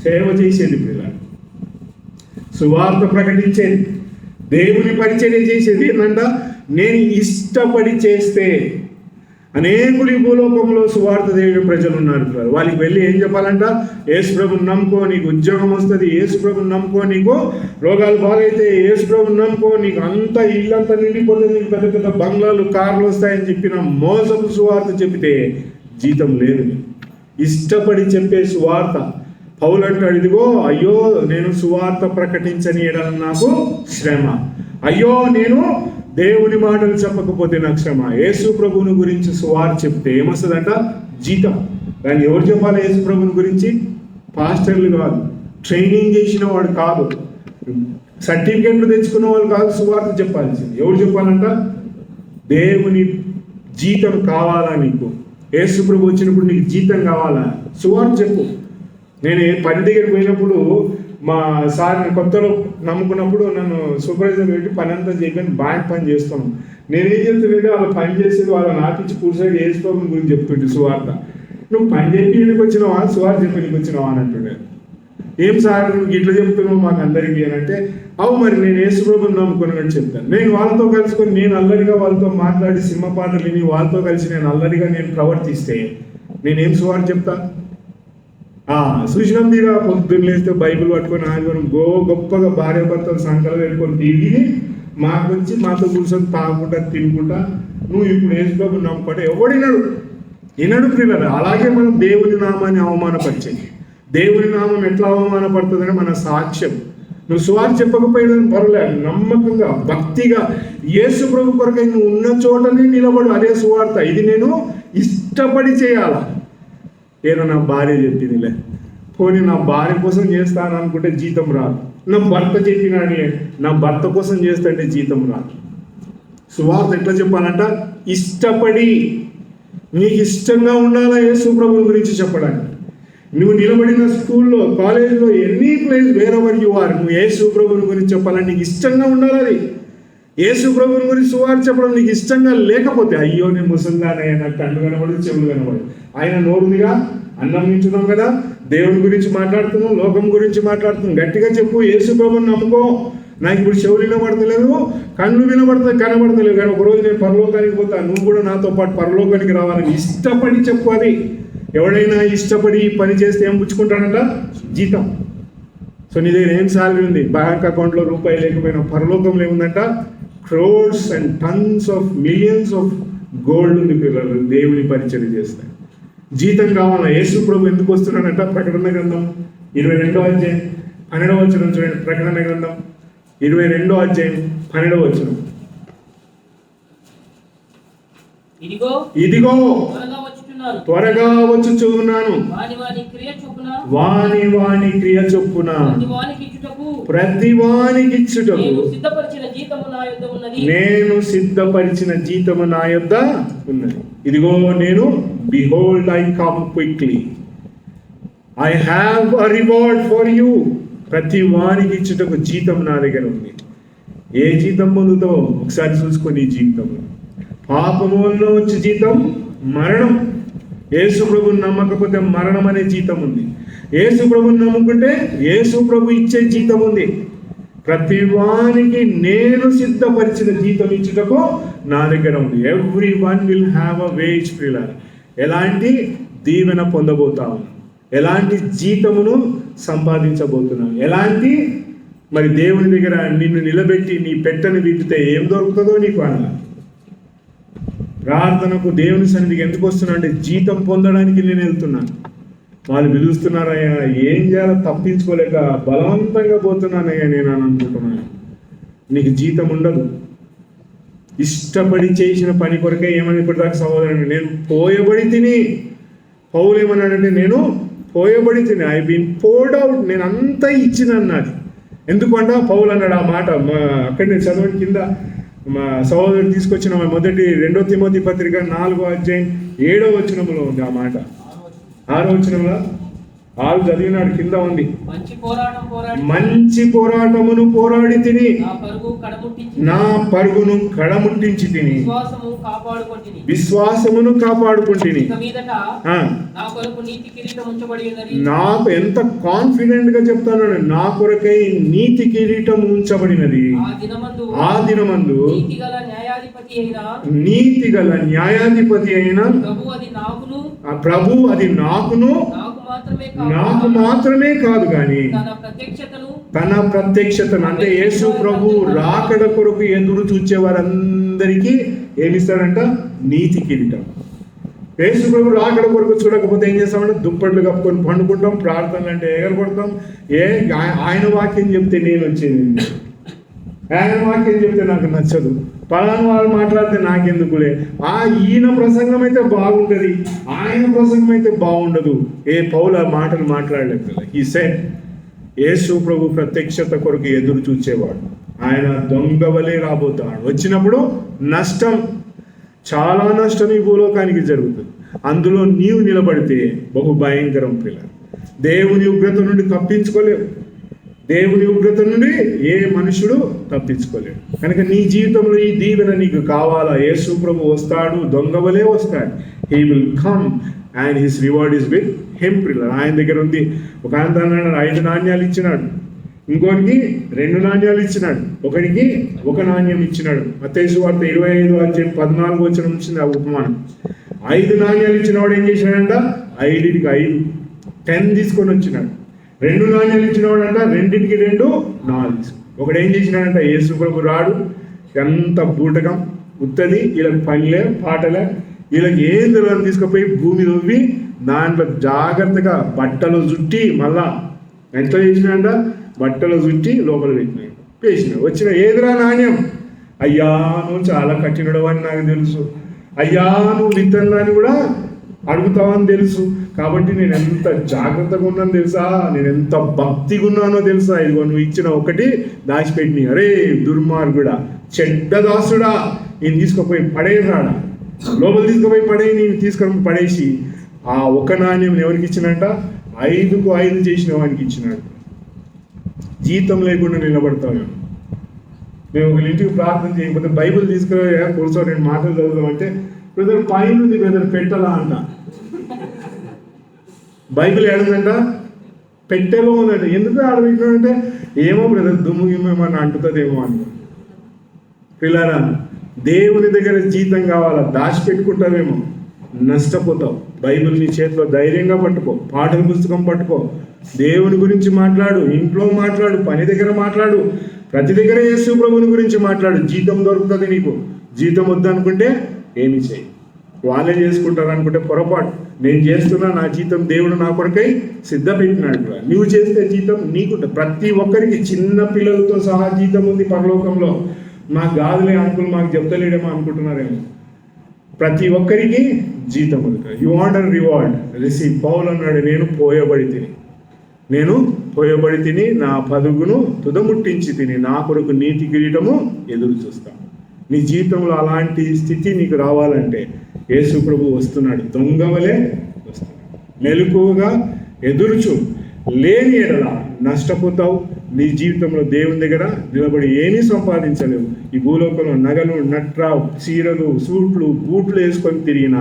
సేవ చేసేది పిల్ల, సువార్త ప్రకటించేది, దేవుని పరిచర్య చేసేది. ఏంటంట? నేను ఇష్టపడి చేస్తే. అనేకులు ఈ భూలోకంలో సువార్త దేవుని ప్రజలు ఉన్నారు. వాళ్ళకి వెళ్ళి ఏం చెప్పాలంట? యేసు ప్రభుని నమ్ముకో, నీకు ఉద్యోగం వస్తుంది. యేసు ప్రభుని నమ్ముకో, నీకు రోగాలు బాగైతే. యేసు ప్రభుని నమ్ముకో, నీకు అంతా ఇల్లంతా నిండిపోతుంది, నీకు పెద్ద పెద్ద బంగ్లాలు, కార్లు వస్తాయని చెప్పిన మోసపు సువార్త చెబితే జీతం లేదు. ఇష్టపడి చెప్పే సువార్త. పౌలు అంటాడు, ఇదిగో అయ్యో నేను సువార్త ప్రకటించని ఎడల నాకు శ్రమ. అయ్యో నేను దేవుని మాటలు చెప్పకపోతే నాకు శ్రమ. యేసు ప్రభువుని గురించి సువార్త చెప్తే ఏమొస్తుందంట? జీతం. దాన్ని ఎవరు చెప్పాలి? యేసు ప్రభువుని గురించి పాస్టర్లు కాదు, ట్రైనింగ్ చేసిన వాడు కాదు, సర్టిఫికెట్లు తెచ్చుకున్న వాళ్ళు కాదు సువార్త చెప్పాల్సింది. ఎవరు చెప్పాలంట? దేవుని జీతం కావాలా నీకు? యేసు ప్రభు వచ్చినప్పుడు నీకు జీతం కావాలా? సువార్త చెప్పు. నేను పని దగ్గరికి పోయినప్పుడు మా సార్ కొత్తలో నమ్ముకున్నప్పుడు నన్ను సూపర్వైజర్ పెట్టి పని అంతా చేయని బాగా పని చేస్తాను. నేనేం చెప్తుంటే వాళ్ళు పని చేసేది వాళ్ళ నాటించి కూర్చొని వేసుకోవడం గురించి చెప్తుంటే సువార్త. నువ్వు పని చెప్పి నీకు వచ్చినావా, సువార్త చెప్పి నీకు వచ్చినావా అని అంటుండే. ఏం సార్ నువ్వు ఇట్లా చెప్తున్నావు మాకు అందరికీ అని అంటే, అవు మరి నేను యేసు ప్రభువుని నమ్ముకున్నాను చెప్తాను. నేను వాళ్ళతో కలుసుకొని నేను అల్లరిగా వాళ్ళతో మాట్లాడి సినిమా పాటలు విని వాళ్ళతో కలిసి నేను అల్లరిగా నేను ప్రవర్తిస్తే నేనేం సువార్త చెప్తా? చూసినాం తీరా, పొద్దున్న లేస్తే బైబిల్ పట్టుకొని ఆదివారం గొప్పగా భార్య భర్తలు సంకలు వెళ్ళుకొని తిరిగి మాకు వచ్చి మాతో కూర్చొని తాగుకుంటా తినుకుంటా నువ్వు ఇప్పుడు యేసు ప్రభువుని నమ్ముకుంటే వినడు ప్రియులారా. అలాగే మనం దేవుని నామాన్ని అవమానపరిచేది. దేవుని నామం ఎట్లా అవమానపడుతుందని మన సాక్ష్యం. నువ్వు సువార్త చెప్పకపోయినా పర్లేదు, నమ్మకంగా భక్తిగా యేసు ప్రభు కొరకై నువ్వు ఉన్న చోటనే నిలబడు, అదే సువార్త. ఇది నేను ఇష్టపడి చేయాలా? ఏదో నా భార్య చెప్పిందిలే, పోనీ నా భార్య కోసం చేస్తాను అనుకుంటే జీతం రాదు. నా భర్త చెప్పినాడులే, నా భర్త కోసం చేస్తుంటే జీతం రాదు. సువార్త ఎట్లా చెప్పాలంట? ఇష్టపడి. నీకు ఇష్టంగా ఉండాలా యేసు ప్రభువుని గురించి చెప్పడానికి. నువ్వు నిలబడిన స్కూల్లో, కాలేజీలో, any place wherever you are, నువ్వు యేసు ప్రభువుని గురించి చెప్పాలని నీకు ఇష్టంగా ఉండాలి. అది యేసు ప్రభువుని గురించి సువార్త చెప్పడం నీకు ఇష్టంగా లేకపోతే, అయ్యో నేను ముసలిదానే, నాకు కళ్ళు కనబడదు, చెవులు కనబడదు. ఆయన నోరుదిగా అన్నం నించున్నాం కదా, దేవుని గురించి మాట్లాడుతున్నాం, లోకం గురించి మాట్లాడుతున్నాం. గట్టిగా చెప్పు, యేసు ప్రభువుని నమ్ముకో. నాకు ఇప్పుడు చెవులు వినబడతలేదు, కళ్ళు కనబడతలేదు, కానీ ఒకరోజు నేను పరలోకానికి పోతాను, నువ్వు కూడా నాతో పాటు పరలోకానికి రావాలని ఇష్టపడి చెప్పు. అది ఎవడైనా ఇష్టపడి పని చేస్తే ఏం పుచ్చుకుంటాడంట? జీతం. సో నీ దగ్గర ఏం శాలరీ ఉంది, బ్యాంక్ అకౌంట్లో రూపాయి లేకపోయినా పరలోకంలో ఏముందంట? Crores and tons of millions of gold ఉంది పిల్లలు దేవుని పరిచయం చేస్తాయి. జీతం కావాలా? యేసు ప్రభు ఎందుకు వస్తున్నాడంట? ప్రకటన గ్రంథం 22వ అధ్యాయం 12వ వచనం చూడండి. ప్రకటన గ్రంథం 22వ అధ్యాయం 12వ వచనం. ఇదిగో త్వరగా వచ్చుచున్నాను, వాని క్రియ చొప్పున ప్రతివానికి ఇచ్చుటకు నేను సిద్ధపరిచిన జీతము నా యొద్ద ఉన్నది. నేను సిద్ధపరిచిన జీతము నా యొద్ద ఉన్నది. ఇదిగో నేను behold I come quickly, I have a reward for you. ప్రతి వానికి ఇచ్చుటకు జీతం నా దగ్గర ఉంది. ఏ జీతం పొందుతావో ఒకసారి చూసుకొని. ఈ జీవితం పాపము వల్ల వచ్చే జీతం మరణం. యేసు ప్రభుని నమ్మకపోతే మరణం అనే జీతం ఉంది. యేసు ప్రభుని నమ్ముకుంటే యేసు ప్రభు ఇచ్చే జీతం ఉంది. ప్రతి వానికి నేను సిద్ధపరిచిన జీతం ఇచ్చుటకు నా దగ్గర ఉంది. Every one will have a wage pillar. ఎలాంటి దీవెన పొందబోతాము, ఎలాంటి జీతమును సంపాదించబోతున్నాను, ఎలాంటి మరి దేవుని దగ్గర నిన్ను నిలబెట్టి నీ పెట్టని విప్పితే ఏం దొరుకుతుందో నీకు అన్న. ప్రార్థనకు దేవుని సన్నిధికి ఎందుకు వస్తున్నా అంటే జీతం పొందడానికి నేను వెళ్తున్నాను. వాళ్ళు పిలుస్తున్నారయ్యా, ఏం చేయాలో తప్పించుకోలేక బలవంతంగా పోతున్నానయ్యా నేను అని అనుకుంటున్నాను. నీకు జీతం ఉండదు. ఇష్టపడి చేసిన పని కొరకే ఏమని ఇప్పటిదాకా సహోదరుని నేను పోయబడి తిని. పౌలు ఏమన్నాడంటే నేను పోయబడి తిని, ఐ బీన్ పోర్డ్ అవుట్, నేను అంతా ఇచ్చిన అన్నది. ఎందుకంటే పౌలు అన్నాడు ఆ మాట. అక్కడ నేను చదవని కింద మా సహోదరుడు తీసుకొచ్చిన మొదటి 2 తిమోతి పత్రిక 4వ అధ్యాయం 7వ వచనంలో ఉంది ఆ మాట. 6వ వచనంలో 6 చదివినాడు, కింద ఉంది. మంచి పోరాటమును పోరాడి తిని నా పరుగును కడముట్టించి తిని విశ్వాసమును కాపాడుకుంటుని. నాకు ఎంత కాన్ఫిడెంట్ గా చెప్తాను, నా కొరకై నీతి కిరీటం ఉంచబడినది. ఆ దినమందు నీతి గల న్యాయాధిపతి అయిన ప్రభు అది నాకు మాత్రమే కాదు కానీ తన ప్రత్యక్షతను అంటే యేసు ప్రభు రాకడ కొరకు ఎదురు చూచే వారందరికీ ఏమిస్తాడంట? నీతి కిరీటం. యేసు ప్రభు రాకడ కొరకు చూడకపోతే ఏం చేస్తామంటే దుప్పట్లు కప్పుకొని పండుకుంటాం, ప్రార్థనలు అంటే ఎగరగొడతాం. ఆయన వాక్యం చెప్తే నేను వచ్చేది, ఆయన వాక్యం చెప్తే నాకు నచ్చదు, పలానా వాళ్ళు మాట్లాడితే నాకెందుకులే, ఈయన ప్రసంగం అయితే బాగుంటుంది, ఆయన ప్రసంగం అయితే బాగుండదు. పౌలు ఆ మాటలు మాట్లాడలేదు కదా. ఈ సెడ్ యేసు ప్రభు ప్రత్యక్షత కొరకు ఎదురు చూచేవాడు. ఆయన దొంగ వలె రాబోతాడు. వచ్చినప్పుడు నష్టం, చాలా నష్టం ఈ భూలోకానికి జరుగుతుంది. అందులో నీవు నిలబడితే బహు భయంకరం పిల్ల. దేవుని ఉగ్రత నుండి తప్పించుకోలేవు. దేవుని ఉగ్రత నుండి ఏ మనుషుడు తప్పించుకోలేడు. కనుక నీ జీవితంలో ఈ దీవెన నీకు కావాలా? యేసు ప్రభు వస్తాడు, దొంగ వలె వస్తాడు. He will come and his reward is with him pillar. ఆయన దగ్గర ఉంది. ఒక ఆయన 5 నాణ్యాలు ఇచ్చినాడు, ఇంకోటికి 2 నాణ్యాలు ఇచ్చినాడు, ఒకడికి 1 నాణ్యం ఇచ్చినాడు. మత్తయి సువార్త 25:14 వచనం వచ్చింది ఆ ఉపమానం. 5 నాణ్యాలు ఇచ్చిన వాడు ఏం చేసినాడంట? 5కి 5 10 తీసుకొని వచ్చినాడు. 2 నాణ్యాలు ఇచ్చినవాడు అంట 2కి 2 4. ఒకడు ఏం చేసినాడంట? యేసు ప్రభు రాడు, ఎంత బూటకం ఉత్తది, వీళ్ళకి పనిలే పాటలే, వీళ్ళకి ఏం తెలియని తీసుకుపోయి భూమి తవ్వి దాంట్లో జాగ్రత్తగా బట్టలు చుట్టి మళ్ళా ఎంత చేసినాడంట? బట్టలు చుట్టి లోపల పెట్టినాడు, వేసినాడు. వచ్చిన ఏదిరా నాణ్యం? అయ్యా నువ్వు చాలా కఠినడు అని నాకు తెలుసు, అయ్యా నువ్వు విత్తనాన్ని కూడా అడుగుతావని తెలుసు, కాబట్టి నేను ఎంత జాగ్రత్తగా ఉన్నాను తెలుసా, నేను ఎంత భక్తిగా ఉన్నానో తెలుసా, ఇదిగో నువ్వు ఇచ్చిన ఒకటి దాచిపెట్టిని. అరే దుర్మార్గుడా, చెడ్డ దాసుడా, నేను తీసుకుపోయి పడేయరాడా, లోపల తీసుకుపోయి పడేయి. నేను తీసుకొని పడేసి ఆ 1 నాణ్యం ఎవరికి ఇచ్చినట్ట? 5కు 5 చేసిన వానికి ఇచ్చినాడు. జీతం లేకుండా నిలబడతాను. మేము ఒక ఇంటికి ప్రార్థన చేయకపోతే బైబిల్ తీసుకురా కూర్చో 2 మాటలు చదువుదామంటే బ్రదర్ పైన ఉంది బ్రదర్ పెట్టలా అంట. బైబిల్ ఏడుందంట? పెట్టెలో ఉందంట. ఎందుకు ఆడబెట్టినాడంటే ఏమో బ్రదర్ దుమ్ము గిమ్మేమని అంటుతుందేమో అని. పిల్లరా, దేవుని దగ్గర జీతం కావాలా? దాచిపెట్టుకుంటావేమో, నష్టపోతావు. బైబిల్ నీ చేతిలో ధైర్యంగా పట్టుకో, పాటల పుస్తకం పట్టుకో, దేవుని గురించి మాట్లాడు, ఇంట్లో మాట్లాడు, పని దగ్గర మాట్లాడు, ప్రతి దగ్గర యేసు ప్రభుని గురించి మాట్లాడు. జీతం దొరుకుతుంది నీకు. జీతం వద్దనుకుంటే ఏమి చేయి, వాళ్ళే చేసుకుంటారు అనుకుంటే పొరపాటు. నేను చేస్తున్నా, నా జీతం దేవుడు నా కొరకై సిద్ధపెట్టినాడు. నువ్వు చేస్తే జీతం నీకుంటుంది. ప్రతి ఒక్కరికి, చిన్న పిల్లలతో సహా జీతం ఉంది పరలోకంలో. మాకు కాదులే అంకుల్, మాకు చెప్తలేడేమో అనుకుంటున్నారేమో. ప్రతి ఒక్కరికి జీతం ఉంది. You want and reward receive. Paulu అన్నాడు, నేను పోయబడి తిని. నేను పోయబడి తిని నా పదుగును తుదముట్టించి తిని నా కొరకు నీతి కిరీటము ఎదురు చూస్తాను. నీ జీవితంలో అలాంటి స్థితి నీకు రావాలంటే యేసు ప్రభు వస్తున్నాడు, దొంగవలే వస్తున్నాడు. మెలకువగా ఎదురుచు, లేని ఎడల నష్టపోతావు. నీ జీవితంలో దేవుని దగ్గర నిలబడి ఏమీ సంపాదించలేవు. ఈ భూలోకంలో నగలు, నట్ర, చీరలు, సూట్లు, బూట్లు వేసుకొని తిరిగిన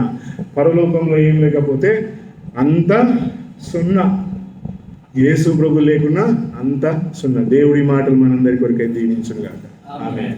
పరలోకంలో ఏం లేకపోతే అంత సున్నా. యేసు ప్రభు లేకున్నా అంత సున్నా. దేవుడి మాటలు మనందరి కొరకై దీవించును గాక. ఆమేన్.